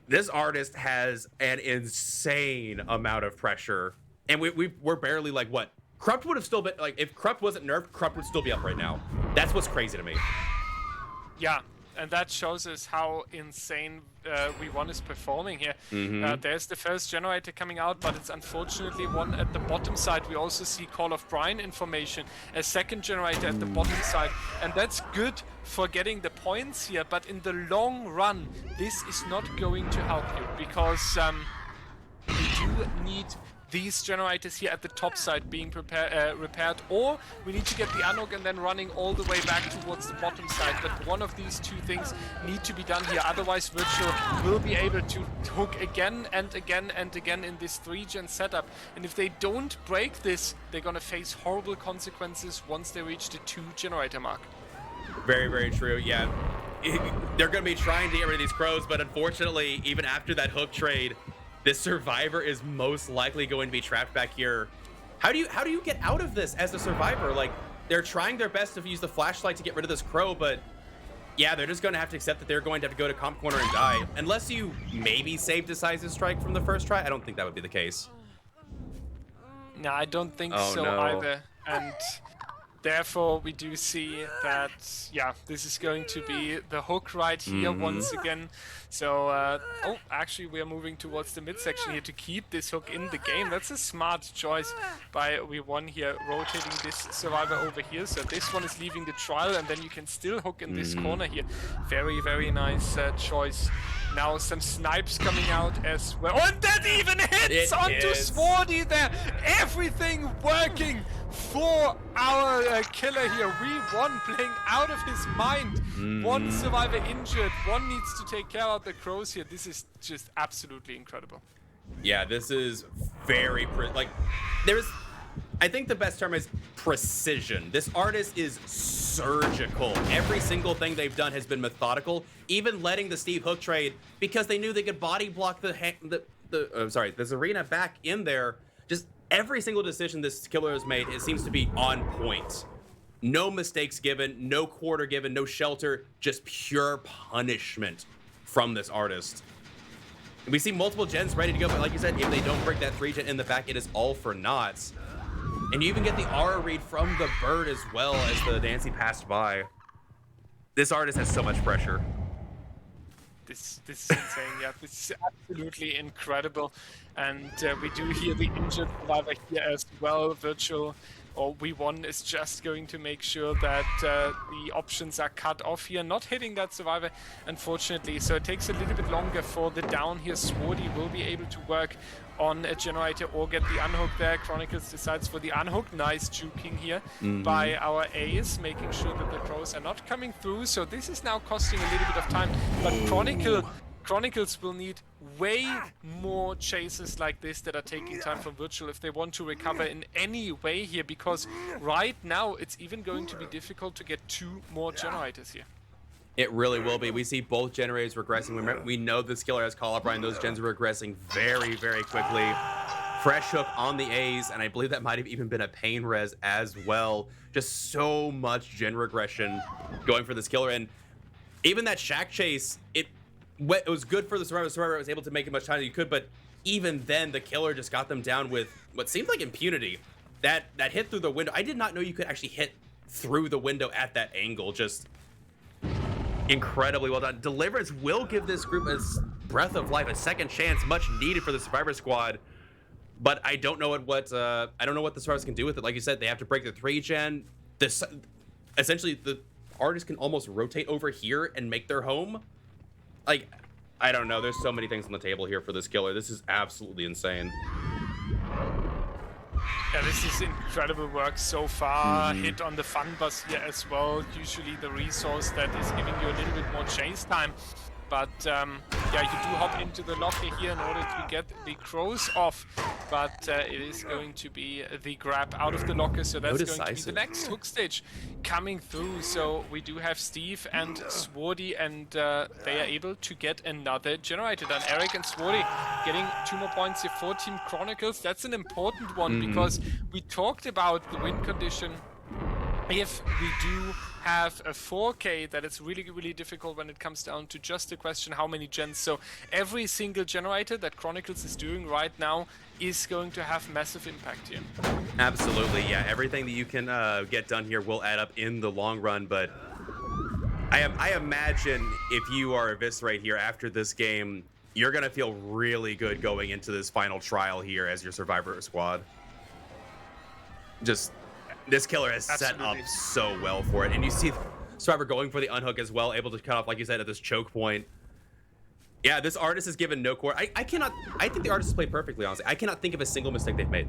This artist has an insane amount of pressure, and we're barely like, what? Krupp would have still been, like, if Krupp wasn't nerfed, Krupp would still be up right now. That's what's crazy to me. Yeah, and that shows us how insane We1 is performing here. There's the first generator coming out, but it's unfortunately one at the bottom side. We also see Call of Brine information, a second generator at the bottom side, and that's good for getting the points here, but in the long run, this is not going to help you, because we do need these generators here at the top side being repaired, or we need to get the unhook and then running all the way back towards the bottom side. But one of these two things need to be done here, otherwise Virtual will be able to hook again and again and again in this 3-gen setup. And if they don't break this, they're gonna face horrible consequences once they reach the 2-generator mark. Very, very true. Yeah, they're gonna be trying to get rid of these crows, but unfortunately, even after that hook trade, this survivor is most likely going to be trapped back here. How do you get out of this as a survivor? Like, they're trying their best to use the flashlight to get rid of this crow, but Yeah, they're just going to have to accept that they're going to have to go to comp corner and die. Unless you maybe save Decisive Strike from the first try. I don't think that would be the case. No, I don't think Oh, so no. either. And therefore, we do see that, yeah, this is going to be the hook right here once again. So, oh, actually, we are moving towards the midsection here to keep this hook in the game. That's a smart choice by We1 here, rotating this survivor over here. So this one is leaving the trial, and then you can still hook in this corner here. Very, very nice choice. Now some snipes coming out as well. Oh, and that even hits onto Swarty there. Everything working for our killer here. We1 playing out of his mind. One survivor injured. One needs to take care of the crows here. This is just absolutely incredible. Yeah, this is very I think the best term is precision. This artist is surgical. Every single thing they've done has been methodical, even letting the Steve hook trade because they knew they could body block the Zarina back in there. Just every single decision this killer has made, it seems to be on point. No mistakes given, no quarter given, no shelter, just pure punishment from this artist. We see multiple gens ready to go, but like you said, if they don't break that 3-gen in the back, it is all for naught. And you even get the aura read from the bird as well as the Nancy passed by. This artist has so much pressure. This is insane, yeah. This is absolutely incredible. And we do hear the injured survivor here as well. Virtual or We1 is just going to make sure that the options are cut off here, not hitting that survivor, unfortunately. So it takes a little bit longer for the down here. Swarty will be able to work on a generator or get the unhook there. Chronicles decides for the unhook. Nice juking here by our Ace, making sure that the crows are not coming through. So this is now costing a little bit of time, but Chronicles will need way more chases like this that are taking time from Virtual if they want to recover in any way here, because right now it's even going to be difficult to get 2 more generators here. It really will be. We see both generators regressing. We know this killer has call up, Ryan. Those gens are regressing very, very quickly. Fresh hook on the A's, and I believe that might have even been a pain res as well. Just so much gen regression going for this killer. And even that shack chase, it was good for the survivor. The survivor was able to make as much time as you could, but even then, the killer just got them down with what seemed like impunity. That hit through the window. I did not know you could actually hit through the window at that angle. Just incredibly well done. Deliverance will give this group a breath of life, a second chance, much needed for the survivor squad. But I don't know what the survivors can do with it. Like you said, they have to break the 3-gen. Essentially, the artists can almost rotate over here and make their home. Like, I don't know. There's so many things on the table here for this killer. This is absolutely insane. Yeah, this is incredible work so far. Hit on the fun bus here as well. Usually the resource that is giving you a little bit more chase time. But yeah, you do hop into the locker here in order to get the crows off. But it is going to be the grab out of the locker. So that's going to be the next hook stage coming through. So we do have Steve and Swarty, and they are able to get another generator done. Eric and Swarty getting 2 more points here for Team Chronicles. That's an important one because we talked about the win condition. If we do have a 4K, that it's really, really difficult when it comes down to just the question how many gens. So every single generator that Chronicles is doing right now is going to have massive impact here. Absolutely, yeah. Everything that you can get done here will add up in the long run, but I imagine if you are Eviscerate here after this game, you're going to feel really good going into this final trial here as your survivor squad. Just... this killer has set up so well for it. And you see Survivor going for the unhook as well, able to cut off, like you said, at this choke point. Yeah, this artist is given no core. I think the artist has played perfectly, honestly. I cannot think of a single mistake they've made.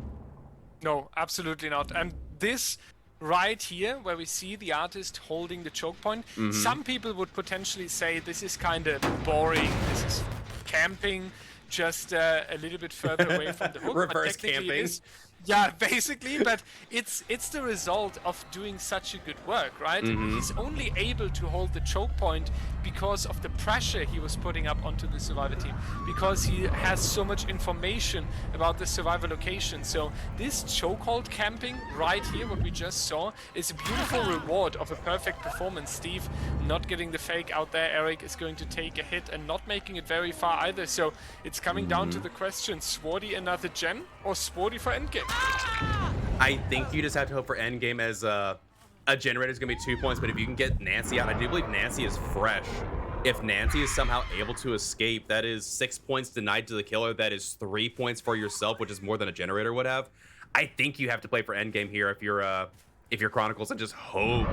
No, absolutely not. And this right here, where we see the artist holding the choke point, some people would potentially say this is kind of boring. This is camping. Just a little bit further away from the hook. Reverse camping. Yeah, basically, but it's the result of doing such a good work, right? He's only able to hold the choke point because of the pressure he was putting up onto the survivor team, because he has so much information about the survivor location. So this chokehold camping right here, what we just saw, is a beautiful reward of a perfect performance. Steve not getting the fake out there. Eric is going to take a hit and not making it very far either. So it's coming down to the question, Swarty another gen or Swarty for endgame? I think you just have to hope for endgame as a generator is going to be 2 points, but if you can get Nancy out, I do believe Nancy is fresh. If Nancy is somehow able to escape, that is 6 points denied to the killer. That is 3 points for yourself, which is more than a generator would have. I think you have to play for endgame here if you're Chronicles, and just hope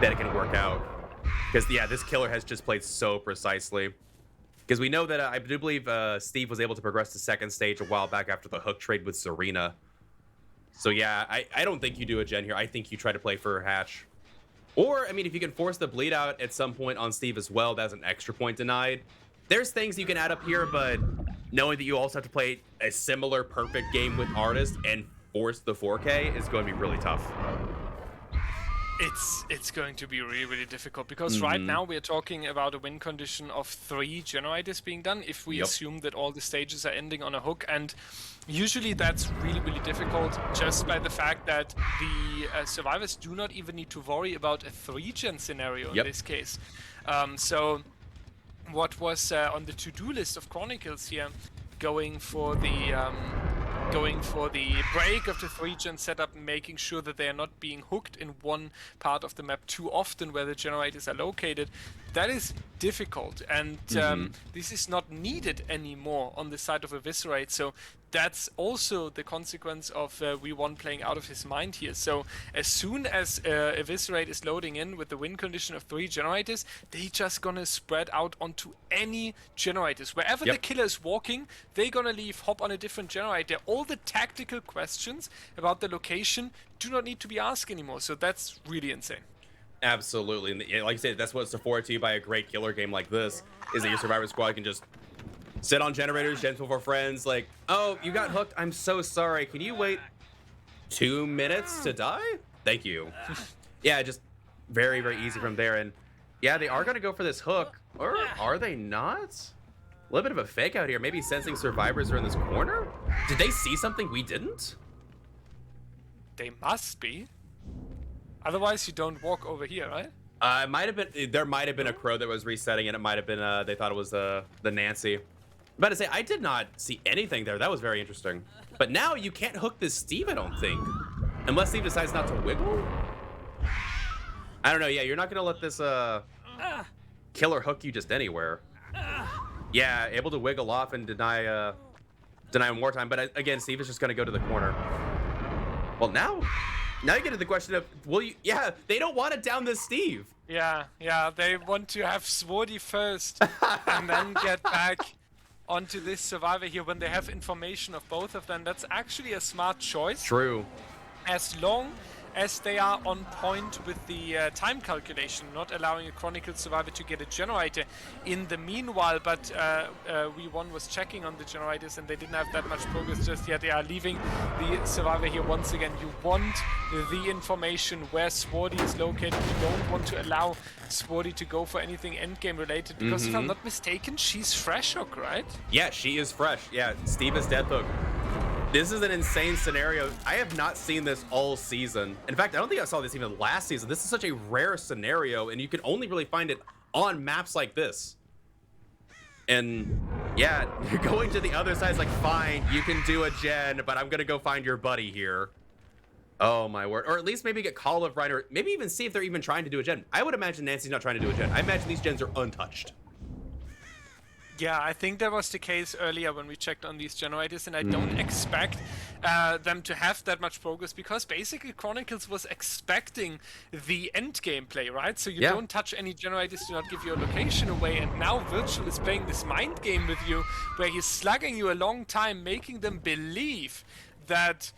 that it can work out. Because yeah, this killer has just played so precisely. Because we know that I do believe Steve was able to progress to second stage a while back after the hook trade with Serena. So yeah, I don't think you do a gen here. I think you try to play for Hatch. Or, I mean, if you can force the bleed out at some point on Steve as well, that's an extra point denied. There's things you can add up here, but knowing that you also have to play a similar perfect game with Artist and force the 4K is going to be really tough. It's going to be really, really difficult, because right now we're talking about a win condition of 3 generators being done if we assume that all the stages are ending on a hook, and usually that's really, really difficult just by the fact that the survivors do not even need to worry about a 3-gen scenario in this case. So what was on the to-do list of Chronicles here, going for the break of the 3-gen setup, making sure that they are not being hooked in one part of the map too often where the generators are located. That is difficult, and this is not needed anymore on the side of Eviscerate. So that's also the consequence of V1 playing out of his mind here. So as soon as Eviscerate is loading in with the win condition of 3 generators, they just gonna spread out onto any generators. Wherever the killer is walking, they gonna leave, hop on a different generator. All the tactical questions about the location do not need to be asked anymore. So that's really insane. Absolutely. And like I said, that's what's afforded to you by a great killer game like this, is that your survivor squad can just sit on generators, gentle for friends, like, oh, you got hooked, I'm so sorry, can you wait 2 minutes to die? Thank you. Yeah, just very, very easy from there. And yeah, they are going to go for this hook, or are they not? A little bit of a fake out here, maybe sensing survivors are in this corner? Did they see something we didn't? They must be. Otherwise, you don't walk over here, right? It might have been, there might have been a crow that was resetting, and it might have been, they thought it was the Nancy. I'm about to say, I did not see anything there. That was very interesting. But now you can't hook this Steve, I don't think. Unless Steve decides not to wiggle? I don't know, yeah, you're not gonna let this, killer hook you just anywhere. Yeah, able to wiggle off and deny more time, but again, Steve is just gonna go to the corner. Well, now you get to the question of, will you? Yeah, they don't want to down this Steve. Yeah, they want to have Swarty first and then get back onto this survivor here when they have information of both of them. That's actually a smart choice. True. As long as they are on point with the time calculation, not allowing a Chronicles survivor to get a generator in the meanwhile, but V1 was checking on the generators and they didn't have that much progress just yet. They are leaving the survivor here once again. You want the information where Swarty is located. You don't want to allow Swarty to go for anything endgame related, because if I'm not mistaken, she's fresh hook, right? Yeah, she is fresh. Yeah, Steve is death hook. This is an insane scenario. I have not seen this all season. In fact, I don't think I saw this even last season. This is such a rare scenario, and you can only really find it on maps like this. And yeah, you're going to the other side. It's like, fine, you can do a gen, but I'm gonna go find your buddy here. Oh my word. Or at least maybe get Call of Ryan, or maybe even see if they're even trying to do a gen. I would imagine Nancy's not trying to do a gen. I imagine these gens are untouched. Yeah, I think that was the case earlier when we checked on these generators, and I don't expect them to have that much progress, because basically Chronicles was expecting the end game play, right? So you don't touch any generators, do not give your location away, and now Virtual is playing this mind game with you, where he's slugging you a long time, making them believe that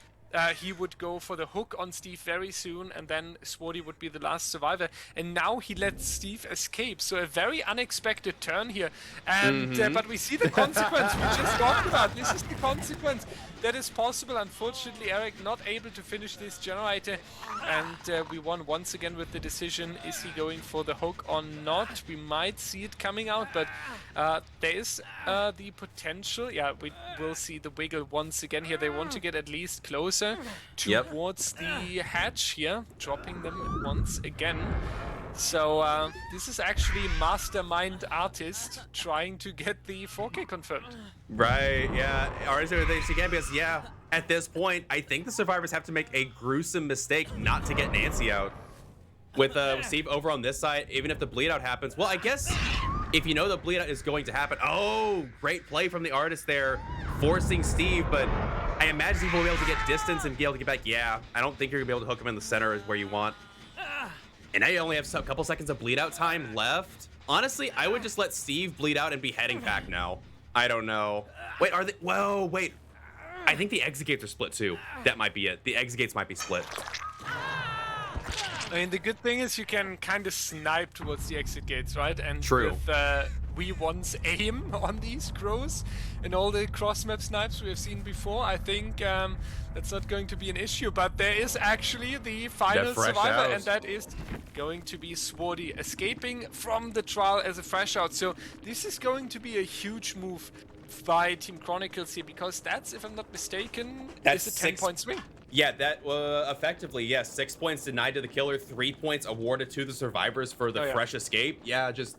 he would go for the hook on Steve very soon, and then Swarty would be the last survivor. And now he lets Steve escape. So a very unexpected turn here. And but we see the consequence we just talked about. This is the consequence that is possible. Unfortunately, Eric not able to finish this generator, and we won once again with the decision: is he going for the hook or not? We might see it coming out, but there is the potential. Yeah, we will see the wiggle once again here. They want to get at least closer towards the hatch here, dropping them once again. So this is actually Mastermind Artist trying to get the 4K confirmed. Right, yeah. Artists are things again because, yeah, at this point, I think the survivors have to make a gruesome mistake not to get Nancy out. With Steve over on this side, even if the bleed out happens, well, I guess if you know the bleed out is going to happen, oh, great play from the artist there, forcing Steve, but I imagine Steve will be able to get distance and be able to get back. Yeah, I don't think you're gonna be able to hook him in the center is where you want. And now you only have a couple seconds of bleed out time left. Honestly, I would just let Steve bleed out and be heading back now. I don't know. Wait, are they? Whoa, wait. I think the exit gates are split too. That might be it. The exit gates might be split. I mean, the good thing is you can kind of snipe towards the exit gates, right? And True. With We1's aim on these crows and all the cross-map snipes we have seen before, I think that's not going to be an issue. But there is actually the final survivor, and that is going to be Swarty escaping from the trial as a fresh out. So this is going to be a huge move by Team Chronicles here, because that's, if I'm not mistaken, that's is a 10-point swing. Yeah, that effectively, yes. 6 points denied to the killer, 3 points awarded to the survivors for the fresh escape. Yeah, just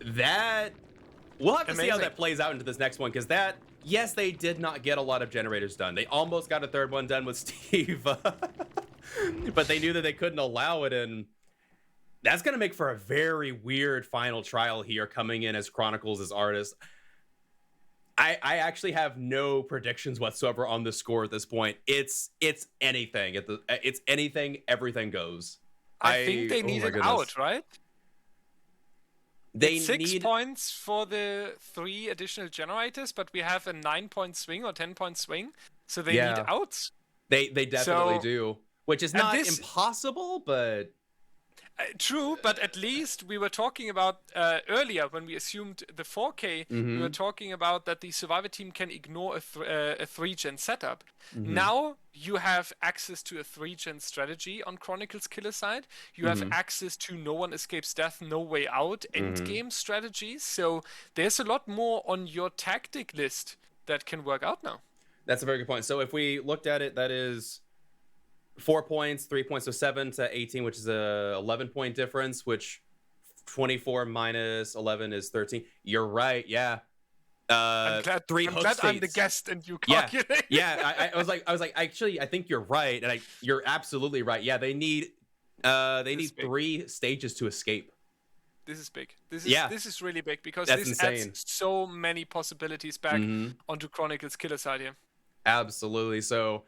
that. We'll have to see how that plays out into this next one, because that, yes, they did not get a lot of generators done. They almost got a third one done with Steve, but they knew that they couldn't allow it, and that's going to make for a very weird final trial here, coming in as Chronicles as artist. I actually have no predictions whatsoever on the score at this point. It's anything. It's anything. Everything goes. I think they need it out, right? They need 6 points for the 3 additional generators, but we have a 9-point swing or 10-point swing, so they need outs. They definitely do, which is not impossible, but. True, but at least we were talking about earlier when we assumed the 4K, we were talking about that the survivor team can ignore a 3-gen setup. Now you have access to a 3-gen strategy on Chronicles killer side. You have access to no one escapes death, no way out endgame strategies. So there's a lot more on your tactic list that can work out now. That's a very good point. So if we looked at it, that is 4 points, 3 points, so 7 to 18, which is a 11-point difference, which 24 minus 11 is 13. You're right, yeah. I'm glad I'm the guest and you calculate. Yeah. I was like, actually, I think you're right, and you're absolutely right. Yeah, they need 3 stages to escape. This is big. This is really big, because this insane. Adds so many possibilities back onto Chronicles killer side here. Absolutely. So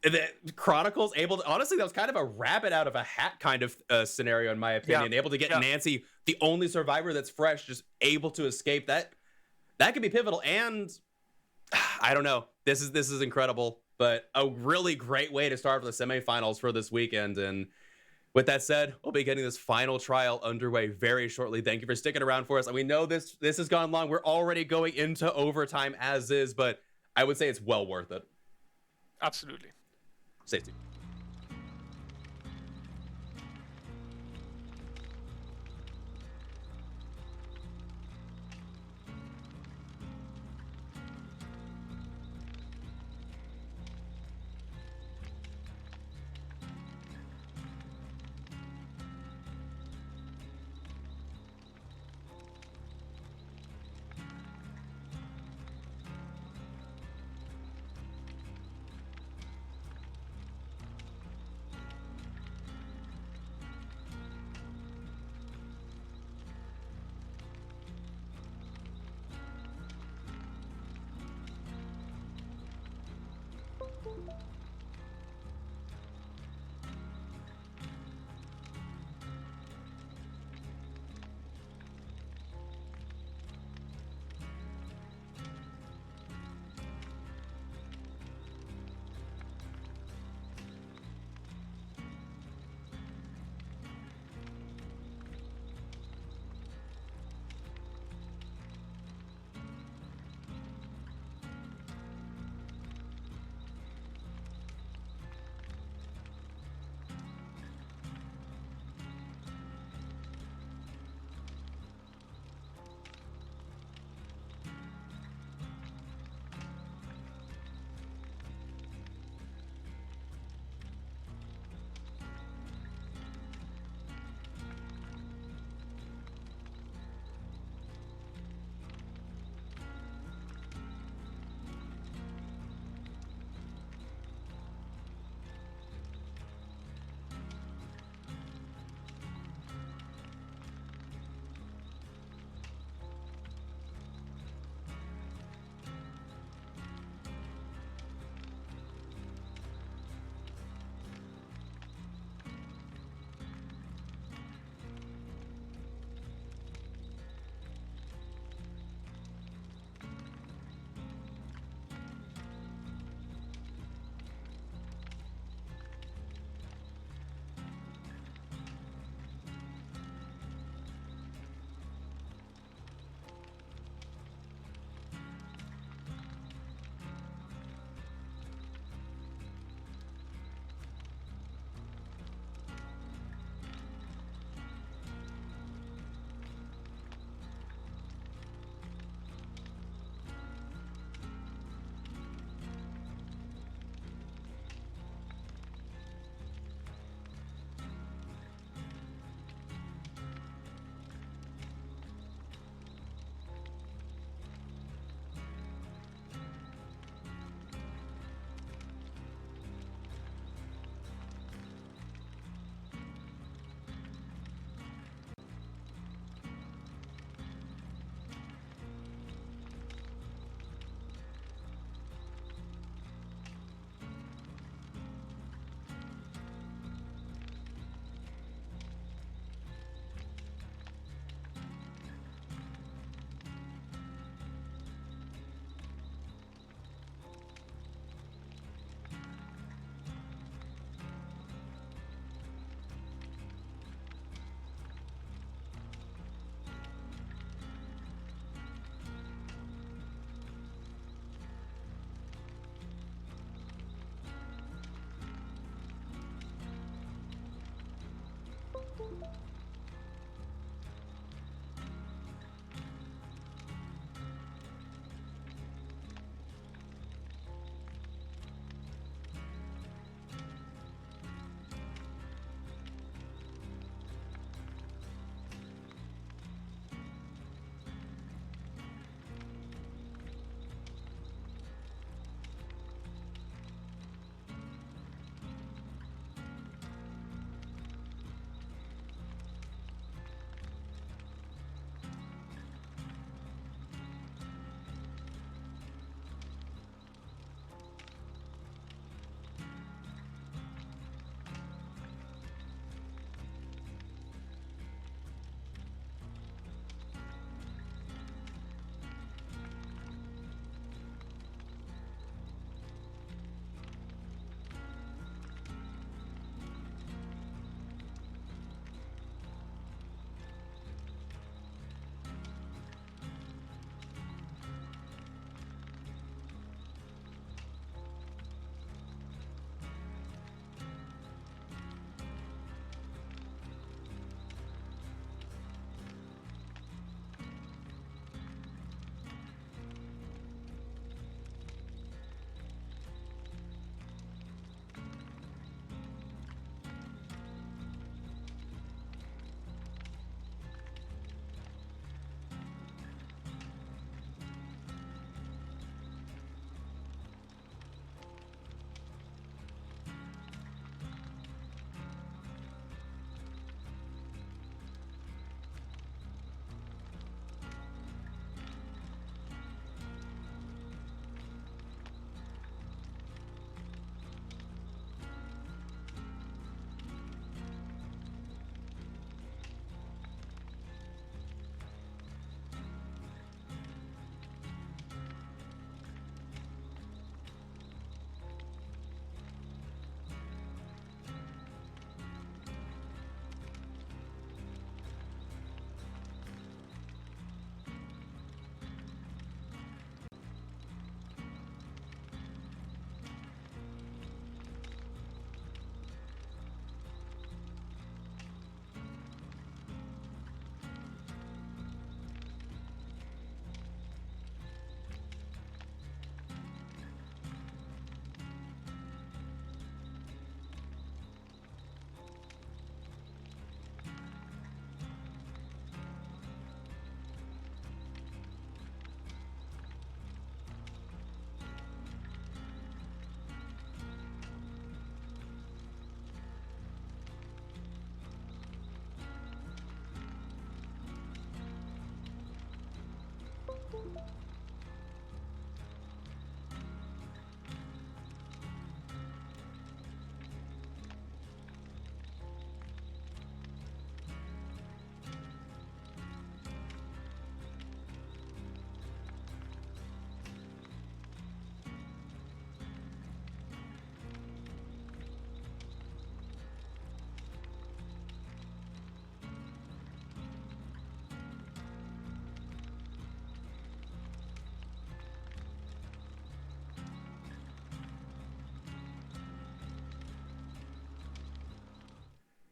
the Chronicles able to, honestly, that was kind of a rabbit out of a hat kind of scenario in my opinion. Able to get Nancy, the only survivor that's fresh, just able to escape. That could be pivotal, and I don't know. This is incredible, but a really great way to start for the semifinals for this weekend. And with that said, we'll be getting this final trial underway very shortly. Thank you for sticking around for us. And we know this has gone long. We're already going into overtime as is, but I would say it's well worth it. Absolutely. Stay tuned.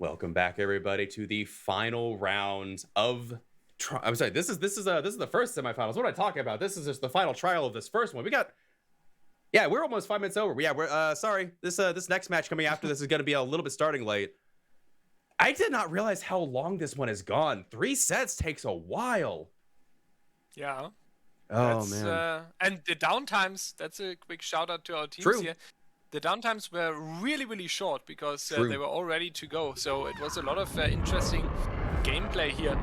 Welcome back, everybody, to the final round of. I'm sorry. This is the first semifinals. What am I talking about? This is just the final trial of this first one. We got. Yeah, we're almost 5 minutes over. Yeah, we're sorry. This next match coming after this is going to be a little bit starting late. I did not realize how long this one has gone. 3 sets takes a while. Yeah. Oh man. And the downtimes. That's a quick shout out to our teams here. The downtimes were really, really short because they were all ready to go. So it was a lot of interesting gameplay here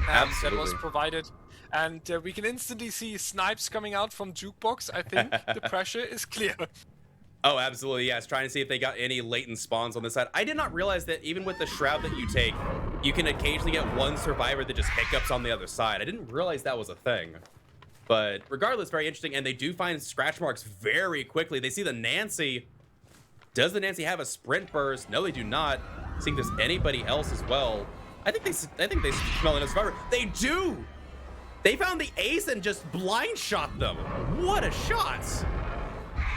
that was provided. And we can instantly see snipes coming out from Jukebox. I think the pressure is clear. Oh, absolutely, yes. Trying to see if they got any latent spawns on this side. I did not realize that even with the shroud that you take, you can occasionally get one survivor that just hiccups on the other side. I didn't realize that was a thing. But regardless, very interesting. And they do find scratch marks very quickly. They see the Nancy. Does the Nancy have a sprint burst? No, they do not. Seeing if there's anybody else as well. I think they smell a survivor. They do. They found the ace and just blind shot them. What a shot.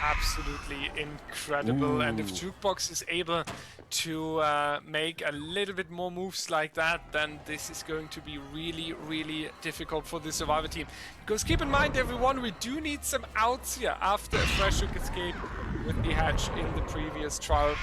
absolutely incredible. And if Jukebox is able to make a little bit more moves like that, then this is going to be really, really difficult for the Survivor team. Because keep in mind, everyone, we do need some outs here after a fresh hook escape with the hatch in the previous trial.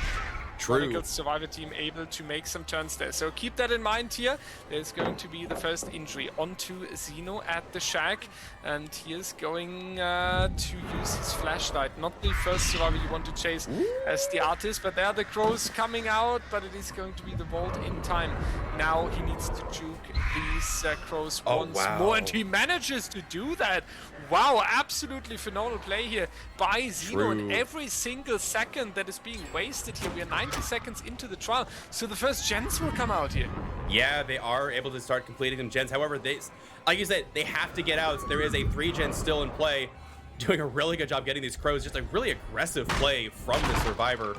Chronicles Survivor team able to make some turns there. So keep that in mind here. There's going to be the first injury onto Zeno at the shack. And he is going to use his flashlight. Not the first Survivor you want to chase as the artist, but there are the crows coming out, but it is going to be the vault in time. Now he needs to juke these crows once more, and he manages to do that. Wow, absolutely phenomenal play here by Zeno, and every single second that is being wasted here. We are 90 seconds into the trial, so the first gens will come out here. Yeah, they are able to start completing them gens. However, they, like you said, they have to get out. There is a 3-gen still in play, doing a really good job getting these crows. Just a really aggressive play from the Survivor.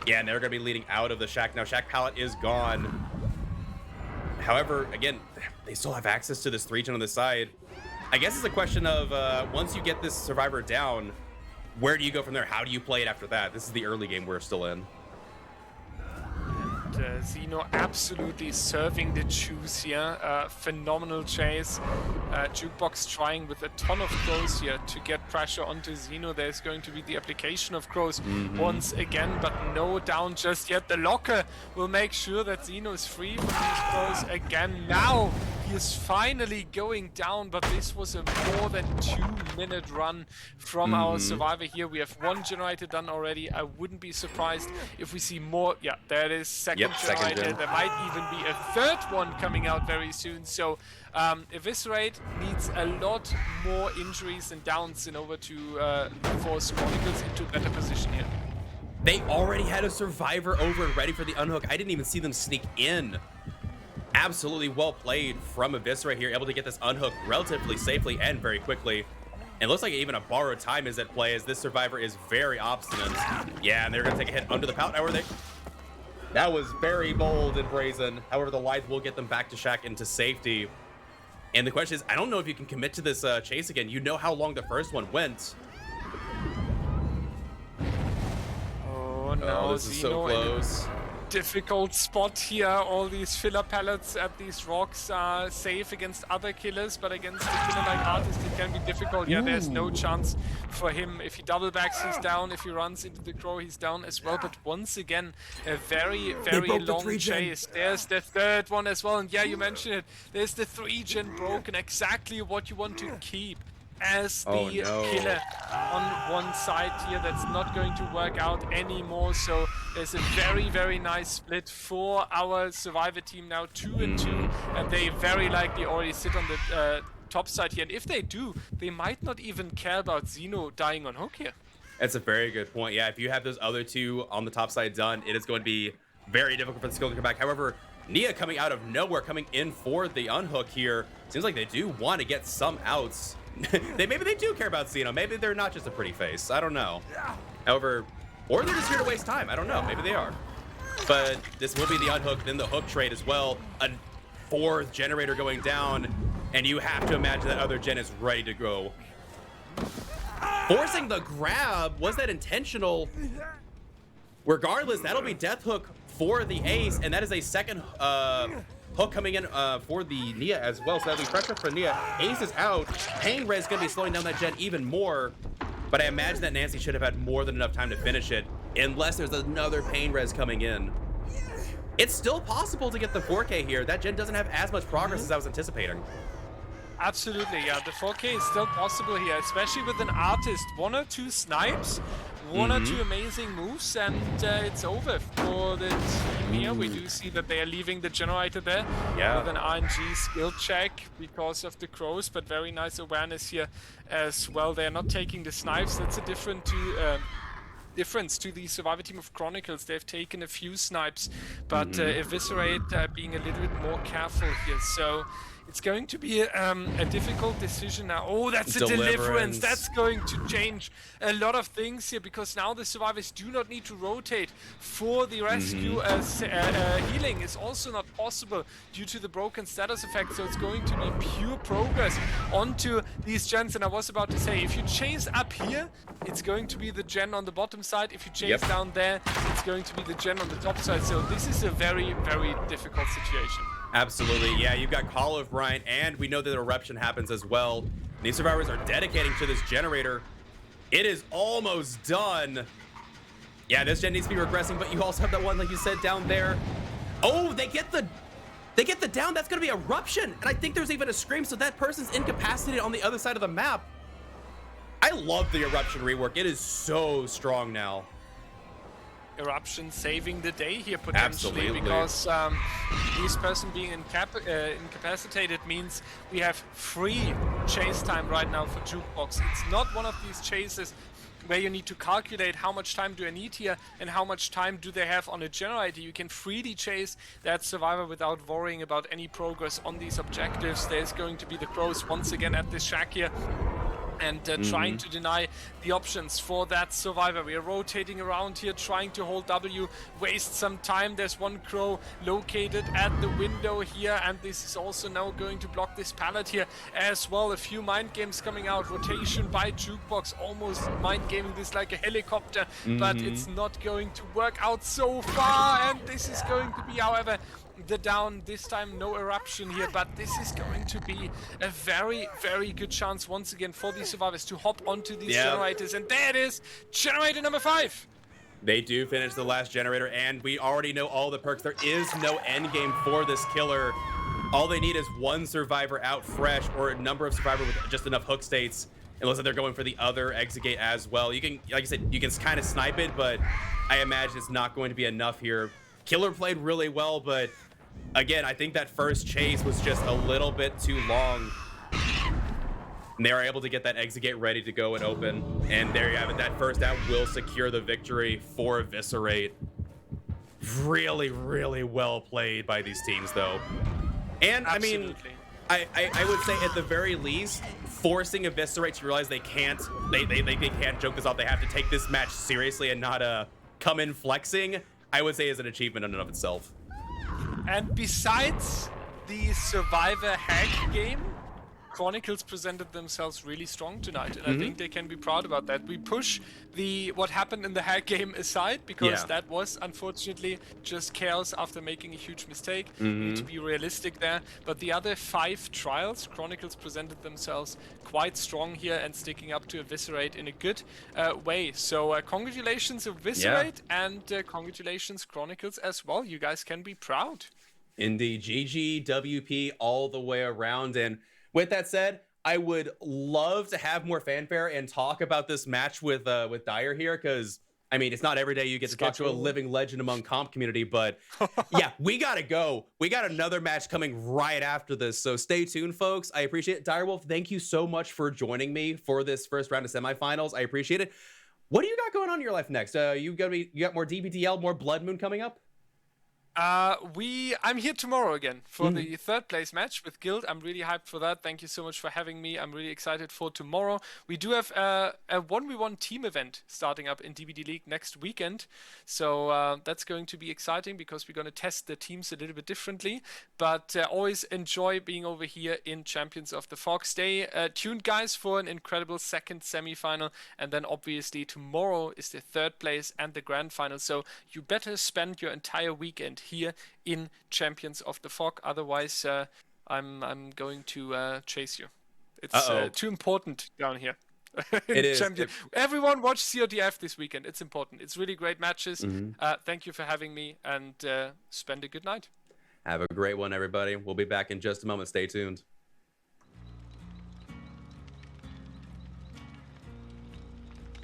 Yeah, and they're going to be leading out of the shack now. Shack pallet is gone. However, again, they still have access to this 3-gen on the side. I guess it's a question of once you get this Survivor down, where do you go from there? How do you play it after that? This is the early game we're still in. And Zeno absolutely serving the juice here. Phenomenal chase. Jukebox trying with a ton of crows here to get pressure onto Zeno. There's going to be the application of crows once again, but no down just yet. The locker will make sure that Zeno is free from these crows again. Now he is finally going down, but this was a more than 2-minute run from our Survivor here. We have one generator done already. I wouldn't be surprised if we see more. Yeah, there it is. Second generator. There might even be a third one coming out very soon. So Eviscerate needs a lot more injuries and downs in order to force Chronicles into a better position here. They already had a Survivor over and ready for the unhook. I didn't even see them sneak in. Absolutely well played from Eviscerate here, able to get this unhook relatively safely and very quickly. It looks like even a borrowed time is at play as this Survivor is very obstinate. Yeah, and they're going to take a hit under the pallet. However, that was very bold and brazen. However, the lights will get them back to shack into safety. And the question is, I don't know if you can commit to this chase again. You know how long the first one went. Oh no, this is so close. Difficult spot here. All these filler pallets at these rocks are safe against other killers, but against a killer like Artist it can be difficult. Yeah, there's no chance for him. If he double backs, he's down. If he runs into the crow, he's down as well. But once again, a very, very long chase. There's the third one as well. And yeah, you mentioned it. There's the 3-gen broken. Exactly what you want to keep as the killer on one side here. That's not going to work out anymore. So there's a very, very nice split for our Survivor team now, 2-2, and they very likely already sit on the top side here. And if they do, they might not even care about Zeno dying on hook here. That's a very good point. Yeah, if you have those other two on the top side done, it is going to be very difficult for the skill to come back. However, Nia coming out of nowhere, coming in for the unhook here. Seems like they do want to get some outs. Maybe they do care about Zeno. Maybe they're not just a pretty face. I don't know. However, or they're just here to waste time. I don't know. Maybe they are. But this will be the unhook, then the hook trade as well. A 4th generator going down, and you have to imagine that other gen is ready to go. Forcing the grab, was that intentional? Regardless, that'll be death hook for the ace, and that is a second hook coming in for the Nia as well. So that'll be pressure for Nia. Ace is out. Pain Res gonna be slowing down that gen even more. But I imagine that Nancy should have had more than enough time to finish it, unless there's another Pain Res coming in. It's still possible to get the 4K here. That gen doesn't have as much progress as I was anticipating. Absolutely, yeah. The 4K is still possible here, especially with an artist. 1 or 2 snipes, 1 or 2 amazing moves, and it's over for the team here. We do see that they are leaving the generator there with an RNG skill check because of the crows, but very nice awareness here as well. They are not taking the snipes. That's a difference to the Survivor team of Chronicles. They've taken a few snipes, but Eviscerate being a little bit more careful here. So It's going to be a difficult decision now. Oh, that's a deliverance. That's going to change a lot of things here, because now the survivors do not need to rotate for the rescue. Healing is also not possible due to the broken status effect, so it's going to be pure progress onto these gens. And I was about to say, if you chase up here, it's going to be the gen on the bottom side. If you chase down there, it's going to be the gen on the top side. So this is a very, very difficult situation. Absolutely, yeah, you've got Call of Bryant, and we know that eruption happens as well. These survivors are dedicating to this generator. It is almost done. Yeah, this gen needs to be regressing, but you also have that one, like you said, down there. Oh, they get the down. That's gonna be eruption, and I think there's even a scream, so that person's incapacitated on the other side of the map. I love the eruption rework. It is so strong now. Eruption saving the day here potentially. Absolutely. Because this person being incapacitated means we have free chase time right now for Jukebox. It's not one of these chases where you need to calculate how much time do I need here and how much time do they have on a generator. You can freely chase that survivor without worrying about any progress on these objectives. There's going to be the crows once again at this shack here, and trying to deny the options for that survivor. We are rotating around here, trying to hold W, waste some time. There's one crow located at the window here, and this is also now going to block this pallet here as well. A few mind games coming out. Rotation by Jukebox, almost mind gaming this like a helicopter, but it's not going to work out so far, and this is going to be, however, the down. This time no eruption here, but this is going to be a very, very good chance once again for these survivors to hop onto these generators. And there it is, generator number 5. They do finish the last generator, and we already know all the perks. There is no end game for this killer. All they need is one survivor out fresh, or a number of survivors with just enough hook states, unless they're going for the other exit gate as well. You can, like I said, you can kind of snipe it, but I imagine it's not going to be enough here. Killer played really well, but again, I think that first chase was just a little bit too long. And they are able to get that exit gate ready to go and open. And there you have it. That first out will secure the victory for Eviscerate. Really, really well played by these teams, though. And Absolutely. I mean, I would say at the very least, forcing Eviscerate to realize they can't joke this off. They have to take this match seriously and not come in flexing, I would say is an achievement in and of itself. And besides the Survivor hack game, Chronicles presented themselves really strong tonight, and I think they can be proud about that. We push what happened in the hack game aside, because that was unfortunately just chaos after making a huge mistake. We need to be realistic there. But the other 5 trials, Chronicles presented themselves quite strong here and sticking up to Eviscerate in a good way. So congratulations Eviscerate, and congratulations Chronicles as well. You guys can be proud. Indeed, GG, WP all the way around. And with that said, I would love to have more fanfare and talk about this match with Dir here, because I mean, it's not every day you get to talk to a living legend among comp community, but yeah, we gotta go. We got another match coming right after this, so stay tuned, folks. I appreciate it. Dir3Wolf, thank you so much for joining me for this first round of semifinals. I appreciate it. What do you got going on in your life next? You got more DBTL, more Blood Moon coming up? I'm here tomorrow again for the 3rd place match with Guild. I'm really hyped for that. Thank you so much for having me. I'm really excited for tomorrow. We do have a 1v1 team event starting up in DBD League next weekend. So that's going to be exciting, because we're going to test the teams a little bit differently. But always enjoy being over here in Champions of the Fog. Stay tuned, guys, for an incredible 2nd semi-final. And then obviously tomorrow is the 3rd place and the grand final. So you better spend your entire weekend here in Champions of the Fog, otherwise I'm going to chase you. It's too important down here. It is. Everyone watch CODF this weekend. It's important. It's really great matches. Thank you for having me, and spend a good night. Have a great one, everybody. We'll be back in just a moment. Stay tuned.